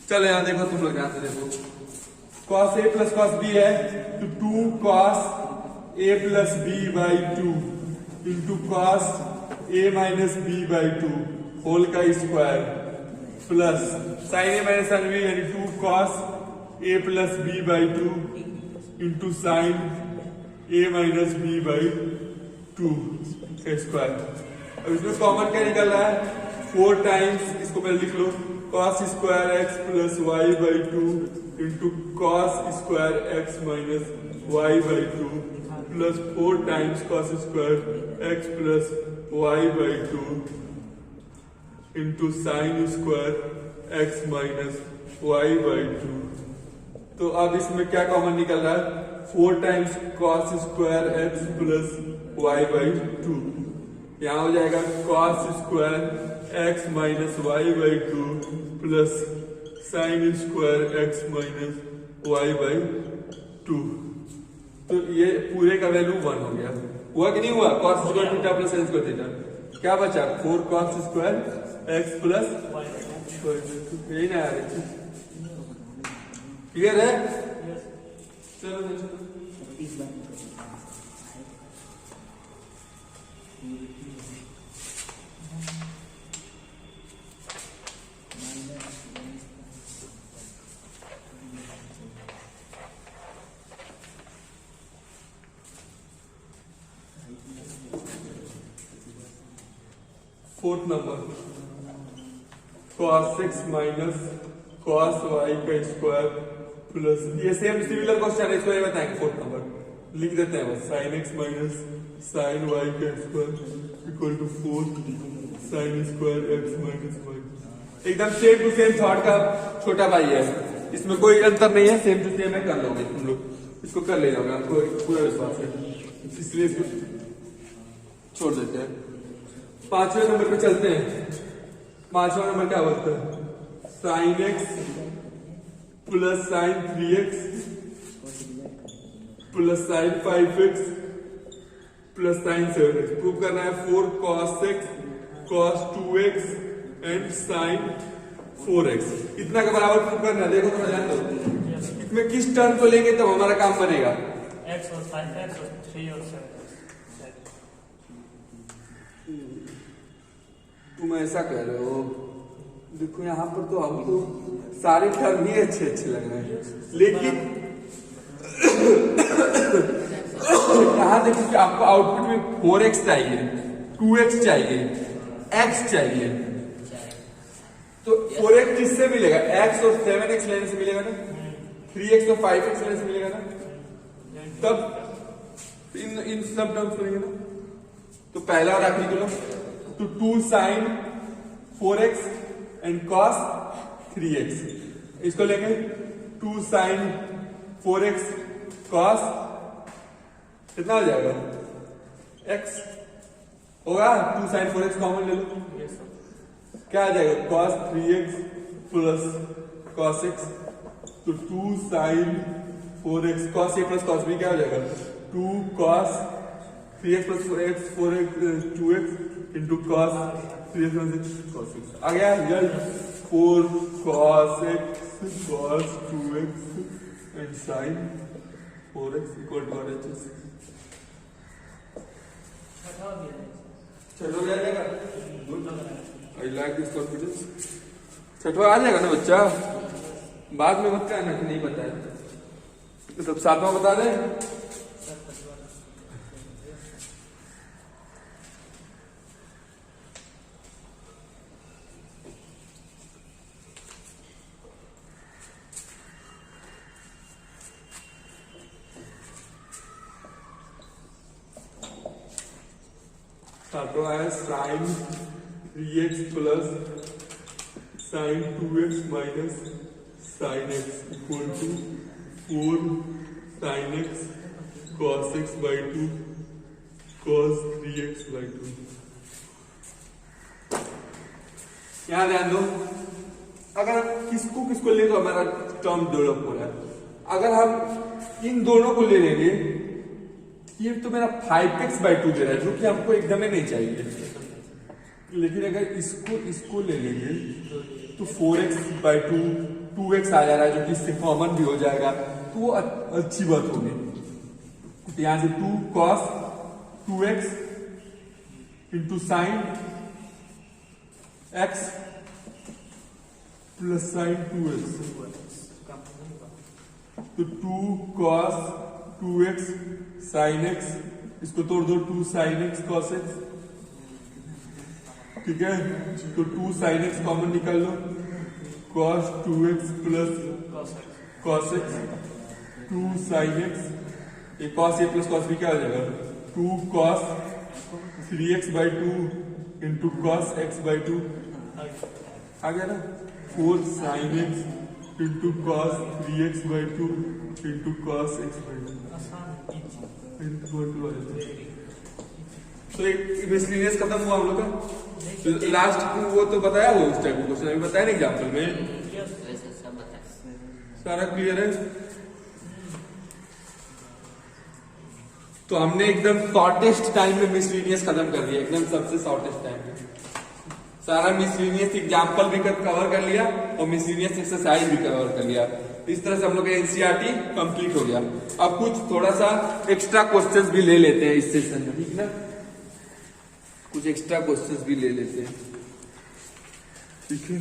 चलो यहां देखो, तुम लोग यहां से देखो, cos A plus cos B है तो 2 cos A plus B by 2 into cos A minus B by 2 whole का square plus sine A minus sine B यानी 2 cos A plus B by 2 into sine A minus B by 2 square. अब इसमें कॉमन क्या निकल रहा है? 4 टाइम्स, इसको पहले लिख लो, cos square x plus Y by 2 into cos square x minus Y by 2 plus 4 times cos square x plus Y by 2 into sine square x minus Y by 2। तो अब इसमें क्या कॉमन निकल रहा है? 4 times cos square x plus Y by 2, यहां हो जाएगा cos square x minus Y by 2 plus sine square x minus Y by 2। तो ये पूरे का वैल्यू 1 हो गया। हुआ कि नहीं हुआ? Cos square theta plus sine square theta क्या बचा? 4 कॉस स्क्वायर एक्स प्लस यही ना आ रही। क्लियर है? चलो 4th number, cos x minus cos y का स्क्वायर प्लस, ये सेम सिमिलर क्वेश्चन है, इसको ये बताएंगे। 4th नंबर लिख देते हैं बस, sin x minus sin y का square equal to 4 sin square x minus y। एकदम सेम टू सेम थॉट का छोटा भाई है, इसमें कोई अंतर नहीं है, सेम टू सेम है, कर लोगे तुम लोग, इसको कर ले जाओगे, हमको पूरा विश्वास है, इसलिए इसको छोड़ देते हैं। 5वें नंबर पे चलते हैं। 5वां नंबर क्या बोलते हैं? Sine x plus sine 3x plus sine 5x plus sine 7x। Prove करना है 4 cos x cos 2x and sine 4x, इतना का बराबर प्रूव करना है। देखो थोड़ा ध्यान दो, इसमें किस टर्म को लेंगे तब हमारा काम बनेगा? x और sin x और 3 और 7। तुम ऐसा कह रहे हो, देखो यहाँ पर तो हमको सारे टर्म ही अच्छे अच्छे लग रहे हैं, लेकिन यहाँ देखो कि आपको आउटपुट में 4x चाहिए, 2x चाहिए, x चाहिए, तो 4x किससे मिलेगा? x और 7x लेने से मिलेगा ना, 3x और 5x लेने से मिलेगा ना, तब इन सब टर्म्स बनेंगे ना। तो पहला और आखिरी को लो, तो 2 sin 4x and cos 3x, इसको लेंगे 2 sin 4x cos, कितना हो जाएगा? x होगा, 2 sin 4x कॉमन ले लो, क्या आ जाएगा? cos 3x plus cos x, तो 2 sin 4x cos a plus cos b क्या हो जाएगा? 2 cos 3x plus 4x 2x into cos 3x plus cos x आ गया result. 4 cos x cos 2x and sin 4x equal to RHS। चलो आ जाएगा, आई लाइक दिस कॉन्फिडेंस। छठवा आ जाएगा ना बच्चा, बाद में मत कहना कि नहीं बताया, तो 7वां बता दें। सातवां है sine 3x plus sine 2x minus sine x equal to 4 sign x cos x by 2 cos 3x by 2। यहाँ ध्यान दो, अगर हम किसको किसको ले तो हमारा टर्म डेवलप हो रहा है। अगर हम इन दोनों को ले लेंगे, ये तो मेरा 5x by 2 दे रहा है जो कि हमको एकदम ही नहीं चाहिए, लेकिन अगर इसको ले लेंगे तो 4x by 2 2x आ जा रहा है जो कि इससे कॉमन भी हो जाएगा, तो वो अच्छी बात होगी। तो यहां से 2 cos 2x into sine x plus sine 2x, तो 2 cos 2x साइन x, इसको तोड़ दो 2 साइन x cos x, ठीक है। तो 2 साइन x कॉमन निकाल लो, cos 2x plus cos x, 2 sine x, ये cos a plus cos b क्या हो जाएगा, 2 cos 3x by 2 into cos x by 2 आ गया ना, 4 sign x into cos 3x by 2 into cos x by 2। तो एक मिसलिनियस खत्म हुआ हम लोग का। लास्ट वो तो बताया, वो उस टाइप क्वेश्चन अभी बताया नहीं एग्जाम्पल में, सारा क्लियर है। तो हमने एकदम शॉर्टेस्ट टाइम में मिसलिनियस खत्म कर दिया, एकदम सबसे शॉर्टेस्ट टाइम में सारा मिसलिनियस एग्जाम्पल भी कवर कर लिया और मिसलिनियस एक्सरसाइज भी कवर कर लिया। इस तरह से हम लोग का एनसीईआरटी कंप्लीट हो गया। अब कुछ थोड़ा सा एक्स्ट्रा क्वेश्चंस भी ले लेते हैं इस सेशन में, ठीक ना, कुछ एक्स्ट्रा क्वेश्चंस भी ले लेते हैं, ठीक है।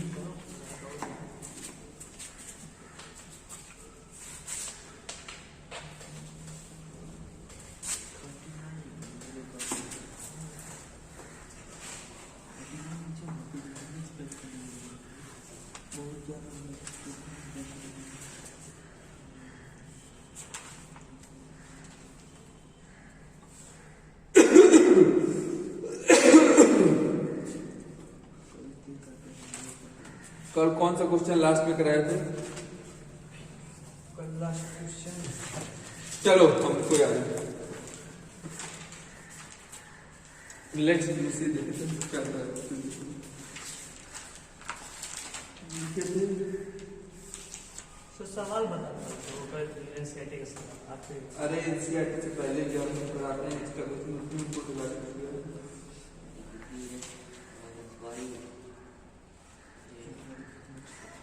कल कौन सा क्वेश्चन लास्ट में कराए थे? कल लास्ट क्वेश्चन, चलो हमको याद है, लेट्स दूसरी देखते हैं क्या कर रहे तो सवाल बता दो कल एनसीईआरटी का सवाल आपके। अरे एनसीईआरटी से पहले जो हम पढ़ाते हैं एक्स्ट्रा क्वेश्चन उसमें उनको दिला देते हैं।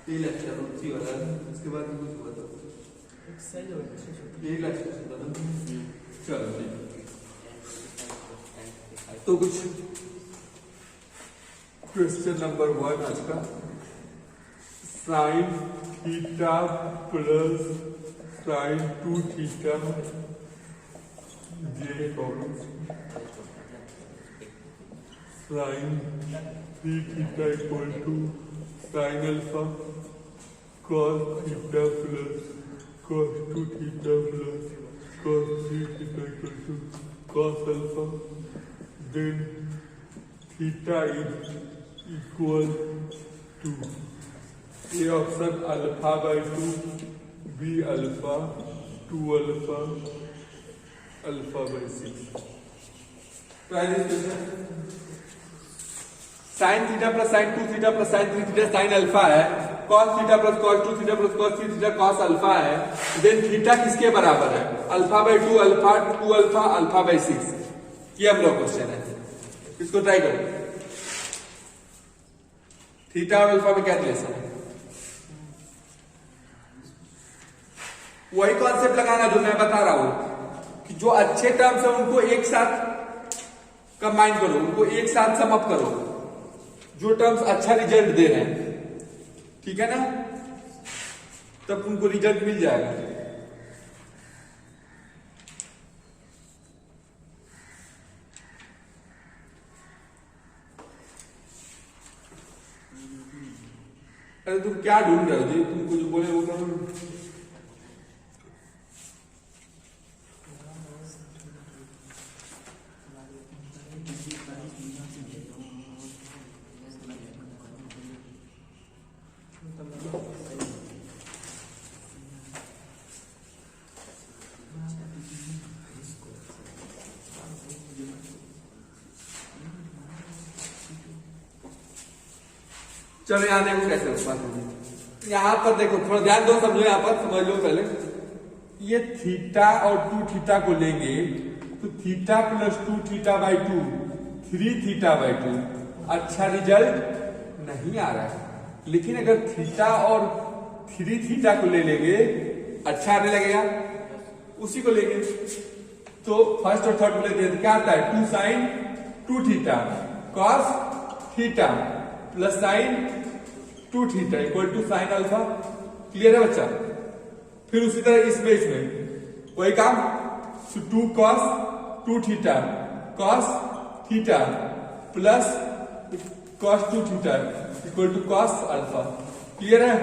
ये लेक्चर उसी वाला है, उसके बाद कुछ बताओ, एक्सरसाइज हो यही लेक्चर था ना। चलो ठीक, तो कुछ क्वेश्चन नंबर 1 आज का, sine theta plus sine 2 theta जे sine 3 theta equal to sine alpha cos theta plus cos 2 theta plus cos 3 theta equal to cos alpha, then theta is equal to A option alpha by 2, B alpha 2 alpha alpha by 6। Sine theta plus sine 2 theta plus sine 3 theta sine alpha है, cos theta plus cos 2 theta plus cos 3 theta cos alpha है, देन थीटा किसके बराबर है, alpha by 2 alpha 2 alpha alpha by 6। ये हम लोग क्वेश्चन है, इसको ट्राई करो। थीटा और अल्फा में क्या रिलेशन है, वही कॉन्सेप्ट लगाना जो मैं बता रहा हूं कि जो अच्छे टर्म्स है उनको एक साथ कंबाइन करो, उनको एक साथ सम अप करो, जो टर्म्स अच्छा रिजल्ट दे रहे हैं, ठीक है ना, तब उनको रिजल्ट मिल जाएगा। अरे तुम क्या ढूंढ रहे हो जी, तुमको जो बोले वो करो। चलो यहाँ देखो कैसे उत्पाद होगी। यहाँ पर देखो, थोड़ा ध्यान दो, समझो, यहाँ पर समझ लो पहले। ये थीटा और 2 थीटा को लेंगे तो theta plus 2 theta by 2 3 theta by 2। अच्छा रिजल्ट नहीं आ रहा है। लेकिन अगर थीटा और 3 थीटा को ले लेंगे, अच्छा आने लगेगा। उसी को लेंगे तो फर्स्ट और थर्ड को लेते हैं, क्या आता है 2 sine 2 theta cos theta plus sine 2 theta equal to sine alpha. Clear है बच्चा? फिर उसी तरह इसमें वही काम, 2 cos 2 theta cos theta plus cos 2 theta equal to cos alpha. Clear है?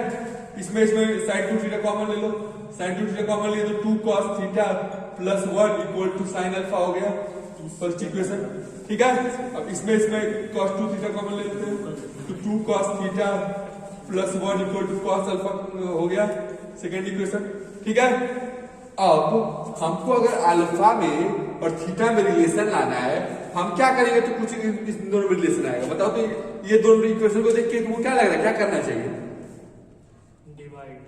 इसमें साइन 2 थीटा कॉमन ले लो, साइन 2 थीटा कॉमन लिए तो 2 cos theta plus 1 equal to sine alpha हो गया फर्स्ट इक्वेशन। ठीक है, अब इसमें कॉस 2 थीटा कॉमन ले लेते हैं तो 2 cos theta plus 1 equal to cos alpha हो गया सेकेंड इक्वेशन। ठीक है, अब हमको अगर अल्फा में और थीटा में रिलेशन लाना है, हम क्या करेंगे तो कुछ इस दोनों में रिलेशन आएगा। बताओ तो ये दोनों इक्वेशन को देख के तुमको क्या लग रहा है, क्या करना चाहिए?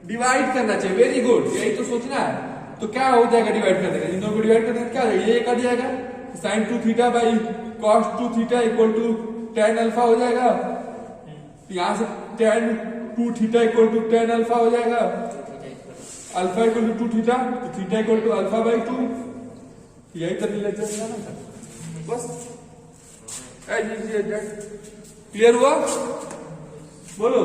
डिवाइड करना चाहिए। वेरी गुड, यही तो सोचना है। तो क्या हो जाएगा डिवाइड कर देगा, इन दोनों को डिवाइड कर देगा, क्या हो जाएगा, ये कट जाएगा, sine 2 theta by cos 2 theta equal to tan alpha हो जाएगा। यहां से tan 2 theta equal to tan alpha हो जाएगा, अल्फा इक्वल टू 2 थीटा तो theta equal to alpha by 2। यही तो रिलेशन है ना, बस। क्लियर हुआ? बोलो।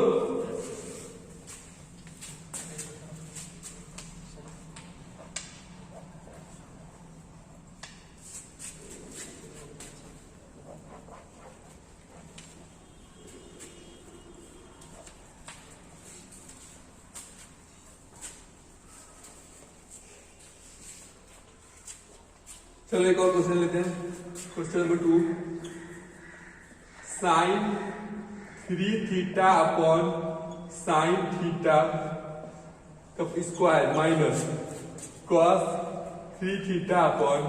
चलो एक और क्वेश्चन लेते हैं, question number 2। Sine 3 theta upon sine theta का square minus cos 3 theta upon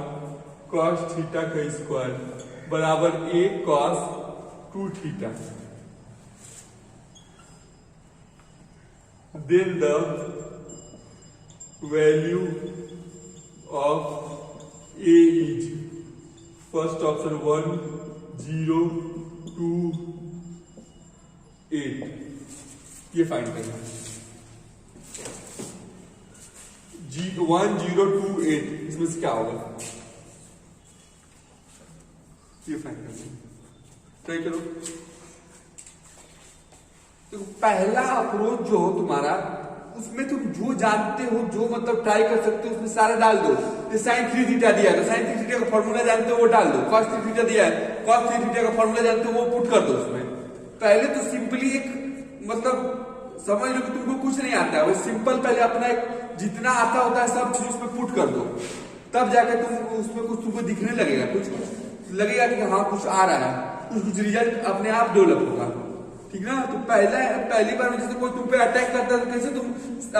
cos theta का स्क्वायर बराबर a cos 2 theta. Then the value of A is first option 1, 0, 2, 8। ये फाइंड करना, 1, 0, 2, 8 इसमें से क्या होगा, ये फाइंड करना। ट्राई करो। तो पहला अप्रोच जो हो तुम्हारा, उसमें तुम जो जानते हो, जो मतलब ट्राई कर सकते हो, उसमें सारा डाल दो। साइन 3 थीटा दिया है तो साइन 3 थीटा का फॉर्मूला जानते हो वो डाल दो। कॉस 3 थीटा दिया है, कॉस 3 थीटा का फॉर्मूला जानते हो वो पुट कर दो उसमें। पहले तो सिंपली एक मतलब समझ लो कि तुमको कुछ नहीं आता है, वो सिंपल पहले अपना एक जितना आता होता है सब चीज उसमें पुट कर दो, तब जाके तुम उसमें कुछ तुमको दिखने लगेगा, कुछ लगेगा कि हाँ कुछ आ रहा है, कुछ रिजल्ट अपने आप डेवलप होगा। ठीक ना? तो पहली बार में जैसे कोई तुम पे अटैक करता है तो कैसे तुम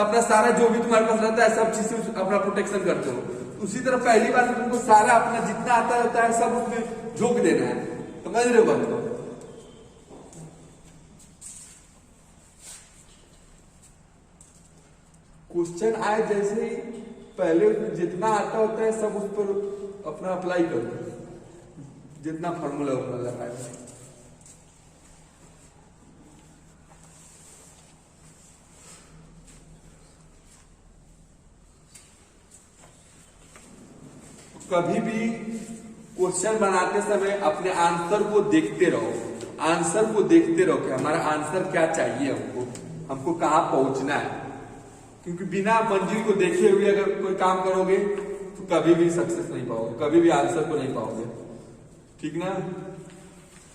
अपना सारा जो भी तुम्हारे पास रहता है सब चीज से अपना प्रोटेक्शन करते हो, उसी तरह पहली बार में तुमको सारा अपना जितना आता होता है सब उसमें झोंक देना है। समझ रहे हो बात को? क्वेश्चन आए जैसे ही पहले जितना आता होता है सब उस पर अपना अप्लाई करो, जितना फॉर्मूला उतना लगाए। कभी भी क्वेश्चन बनाते समय अपने आंसर को देखते रहो, आंसर को देखते रहो कि हमारा आंसर क्या चाहिए, हमको कहां पहुंचना है। क्योंकि बिना मंजिल को देखे हुए अगर कोई काम करोगे तो कभी भी सक्सेस नहीं पाओगे, कभी भी आंसर को नहीं पाओगे। ठीक ना?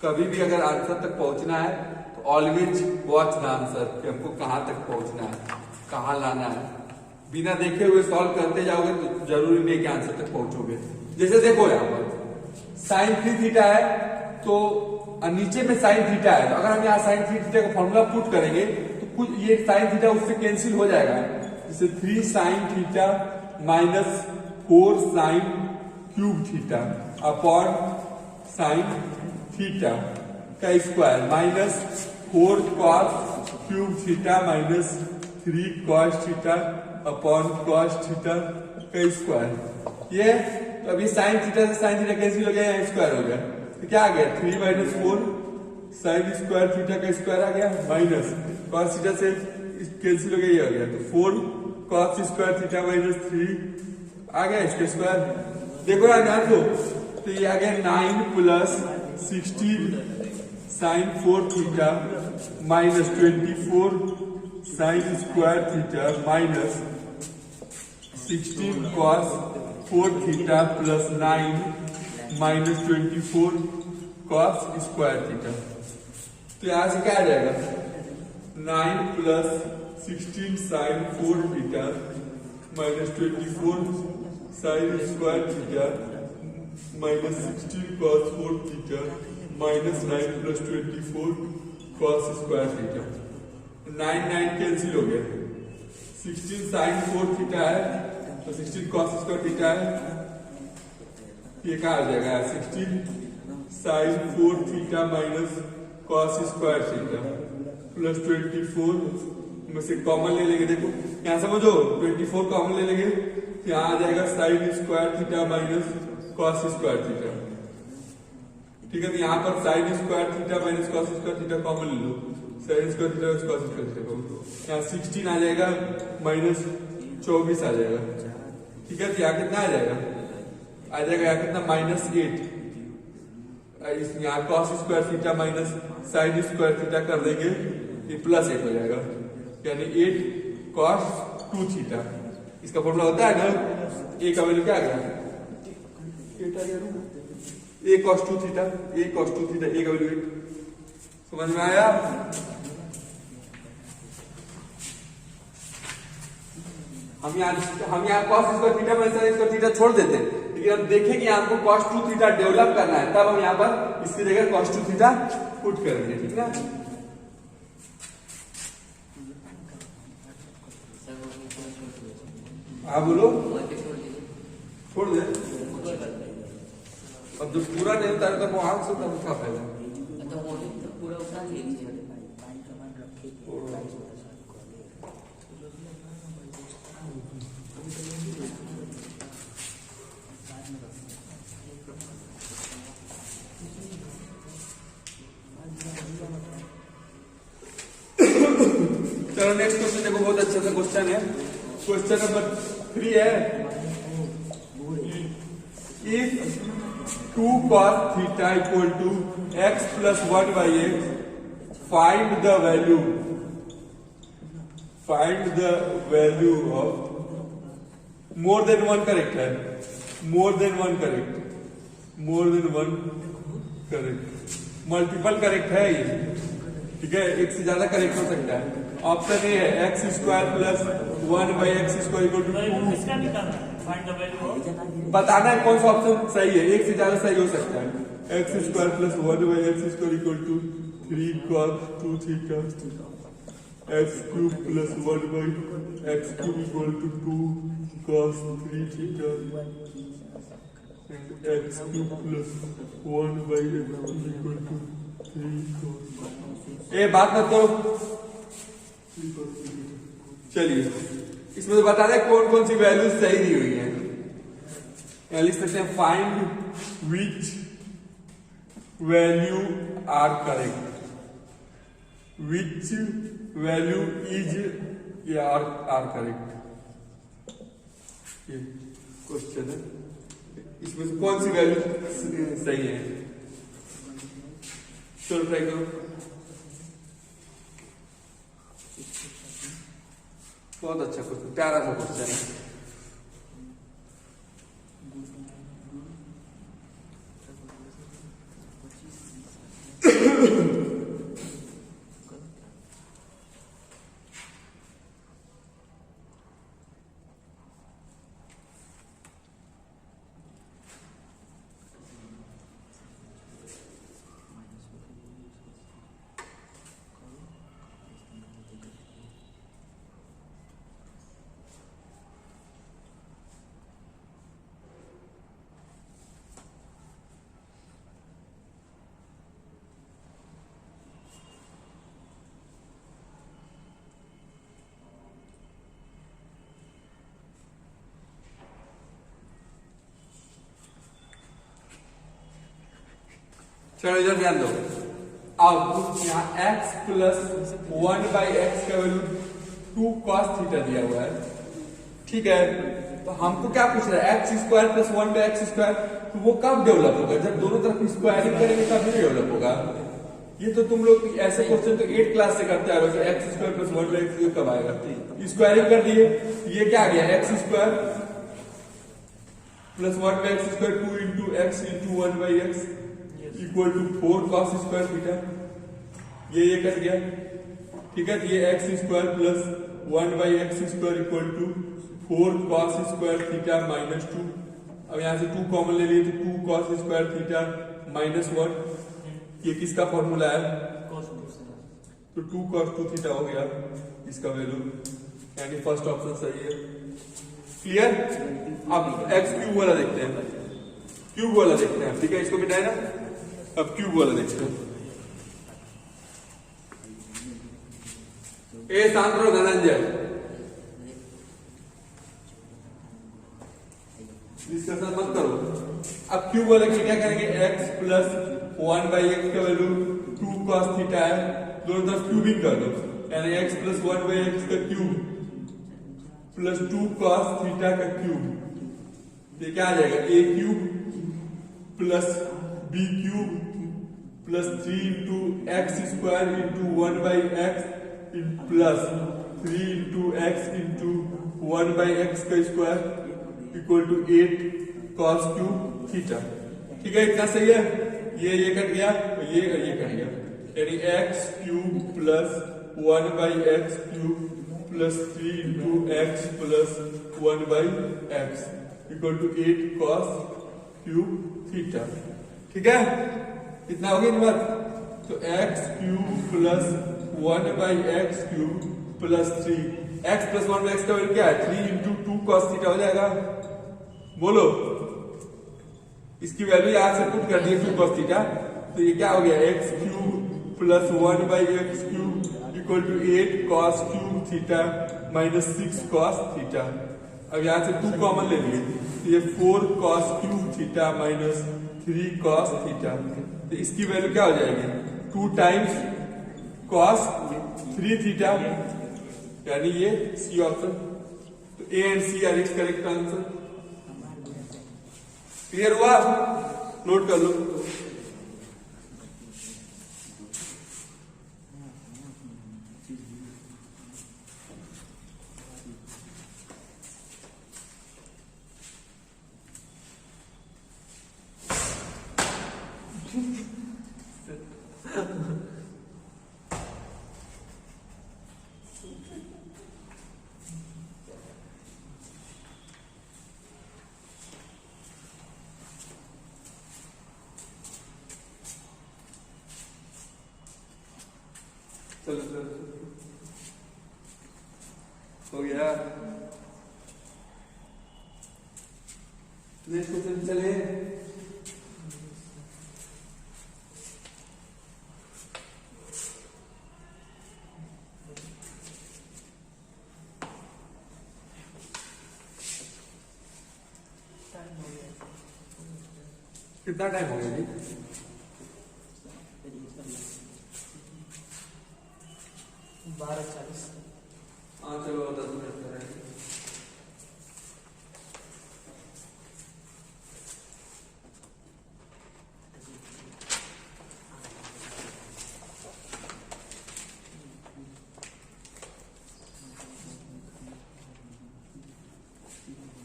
कभी भी अगर आंसर तक पहुंचना है तो ऑलवेज वॉच द आंसर कि हमको कहां तक पहुंचना है, कहां लाना है। बिना देखे हुए सॉल्व करते जाओगे तो जरूरी नहीं कि आंसर तक पहुंचोगे। जैसे देखो यहाँ पर साइन 3 थीटा है तो नीचे में साइन थीटा है, तो अगर हम यहाँ साइन 3 थीटा का फॉर्मूला पुट करेंगे तो कुछ ये साइन थीटा उससे कैंसिल हो जाएगा। जैसे 3 sine theta minus 4 sine cube theta upon sine theta का square minus 4 cos cube theta minus 3 cos theta upon cos theta का स्क्वायर। ये तो अभी साइन थीटा से साइन थीटा कैंसिल हो गया, यहाँ स्क्वायर हो गया, तो क्या आ गया 3 माइनस 4 साइन स्क्वायर थीटा का स्क्वायर आ गया, माइनस cos थीटा से कैंसिल हो गया, ये हो गया, तो 4 cos स्क्वायर थीटा माइनस 3 आ गया इसका स्क्वायर। देखो यार ध्यान दो, तो ये आ गया 9 plus 16 sine 4 theta minus 24 sine square theta minus 16 cos 4 theta plus 9 minus 24 cos square theta. तो यहां से क्या आ जाएगा 9 plus 16 sine 4 theta minus 24 sine square theta minus 16 cos 4 theta minus 9 plus 24 cos square theta. 9 cancel हो गया, 16 साइन 4 थीटा है तो 16 cos स्क्वायर थीटा है, ये क्या आ जाएगा 16 sine 4 theta minus cos square theta plus 24 में से कॉमन ले लेंगे, देखो यहां समझो 24 कॉमन ले लेंगे, यहाँ आ जाएगा sine square theta minus cos square theta. ठीक है, तो यहाँ पर sine square theta minus cos square theta common ले लो, sine square theta cos square theta common, यहाँ 16 आ जाएगा माइनस 24 आ जाएगा। ठीक है, तो यहाँ कितना आ जाएगा यहाँ कितना माइनस 8, यहाँ cos square theta minus sign square theta कर देंगे, ये प्लस 8 हो जाएगा, यानी 8 cos 2 थीटा। इसका फॉर्मूला होता है ना, ए का वैल्यू क्या आ गया 8 आ गया, ए cos 2 थीटा, ए cos 2 थीटा, ए का वैल्यू 8। समझ में आया? हम यहाँ cos स्क्वायर थीटा में साइन स्क्वायर थीटा छोड़ देते हैं, लेकिन अब देखें कि हमको cos 2 थीटा डेवलप करना है, तब हम यहाँ पर इसकी जगह cos 2 थीटा पुट करेंगे। ठीक है, हाँ बोलो, छोड़ दे, अब जो पूरा नहीं उतारे तब वहां से तब उसका फायदा। पूरा उतार लीजिए। चलो नेक्स्ट क्वेश्चन देखो, बहुत अच्छा सा क्वेश्चन है, क्वेश्चन नंबर 3 है, if 2 cos theta equal to x plus 1 by x, find the value of more than one correct है, more than one correct, multiple correct है ये। ठीक है, एक से ज्यादा करेक्ट हो सकता है। ऑप्शन ए है x square plus 1 by x square equal to 2। Find the value of, बताना है कौन सा ऑप्शन सही है, एक से ज्यादा सही हो सकता है। X square plus 1 by x square equal to 3 cos 2 theta, x cube plus 1 by x cube equal to 2 cos 3 theta, x cube plus 1 by x cube equal to 3 cos। ए बात मत करो, चलिए इसमें तो बता दें कौन कौन सी वैल्यू सही दी हुई है। यहाँ लिख सकते हैं find which value are correct, which value is are correct, ये क्वेश्चन है, इसमें से कौन सी वैल्यू सही है। चलो ट्राई करो, बहुत अच्छा क्वेश्चन, प्यारा सा क्वेश्चन है। चलो इधर ध्यान दो। अब यहाँ x प्लस 1/x का वैल्यू 2 cos थीटा दिया हुआ है, ठीक है। तो हमको क्या पूछ रहा है, x स्क्वायर प्लस 1/x², तो वो कब डेवलप होगा, जब दोनों तरफ स्क्वायरिंग करेंगे तभी डेवलप होगा। ये तो तुम लोग ऐसे क्वेश्चन तो 8 क्लास से करते आ रहे हो, x² प्लस 1/x कब आएगा, स्क्वायरिंग कर दिए, ये क्या आ गया, x² plus 1/x², 2 into x into 1/x equal to 4 cos² theta, ये कट गया, ठीक है। तो ये x² plus 1/x² equal to 4 cos² theta minus 2। अब यहां से 2 कॉमन ले लिए तो 2 cos² थीटा माइनस 1, ये किसका फॉर्मूला है, तो 2 cos 2 थीटा हो गया इसका वैल्यू, यानी फर्स्ट ऑप्शन सही है। क्लियर। अब x³ वाला देखते हैं, क्यूब वाला देखते हैं, ठीक है, इसको मिटाए ना। अब क्यूब वाला देखते हैं। ए सांद्रो धनंजय, डिस्कशन मत करो। अब क्यूब वाले के क्या करेंगे, x प्लस 1/x का वैल्यू 2 cos थीटा है, दोनों तरफ क्यूबिंग कर दो, यानी x प्लस 1/x का क्यूब प्लस 2 cos थीटा का क्यूब, ये क्या आ जाएगा, a³ plus b³ plus 3 into x² into 1/x plus 3 into x into 1/x का square equal to 8 cos cube theta, ठीक है। इतना सही है, ये कट गया, ये कट गया, यानी x³ plus 1/x³ plus 3 into x plus 1/x equal to 8 cos cube theta, ठीक है। कितना हो गया बात, तो x³ plus 1/x³ plus 3, x plus 1/x का वैल्यू क्या है, 3 इंटू 2 cos थीटा हो जाएगा, बोलो। इसकी वैल्यू यहां से पुट कर दिए 2 cos थीटा, तो ये क्या हो गया, x³ plus 1/x³ equal to 8 cos cube theta minus 6 cos theta. अब यहां से 2 कॉमन ले लिए, तो ये 4 cos cube theta minus 3 cos theta, तो इसकी वैल्यू क्या हो जाएगी, 2 टाइम्स cos 3 थीटा, यानी ये सी ऑप्शन। तो A and C are is correct answer. Clear हुआ, नोट कर लो। चलो हो गया, नेक्स्ट क्वेश्चन चले। कितना टाइम हो गया जी, 12:40। हाँ चलो 10 मिनट करेंगे।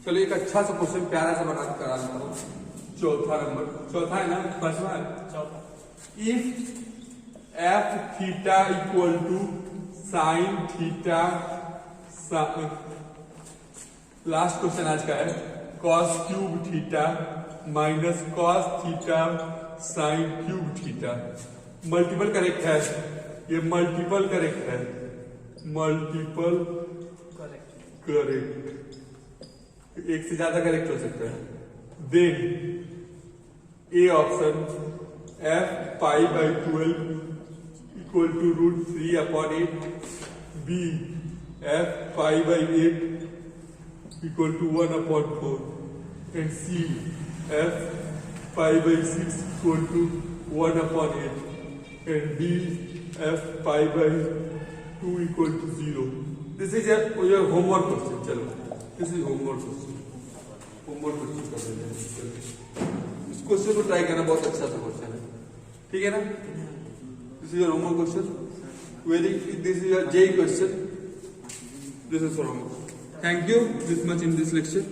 चलो एक अच्छा सा क्वेश्चन प्यारा सा बना करा देता हूँ। चौथा नंबर, चौथा है ना, पांचवा है। चौथा, if F theta equal to sine theta, last question आज का है, cos cube theta minus cos theta sine cube theta, multiple correct है, ये मल्टीपल करेक्ट है, मल्टीपल करेक्ट, एक से ज्यादा करेक्ट हो सकता है। Then A option f π/12 equal to √3/8, b f π/8 equal to 1/4 and c f π/6 equal to 1/8 and b f pi by 2 equal to 0. This is your homework question. चलो, this is homework question. Homework question कर देते हैं. चलो. इस क्वेश्चन को ट्राई करना, बहुत अच्छा सा क्वेश्चन है. ठीक है ना? This is your homework question. This is your JEE question. This is for homework. Thank you this much in this lecture.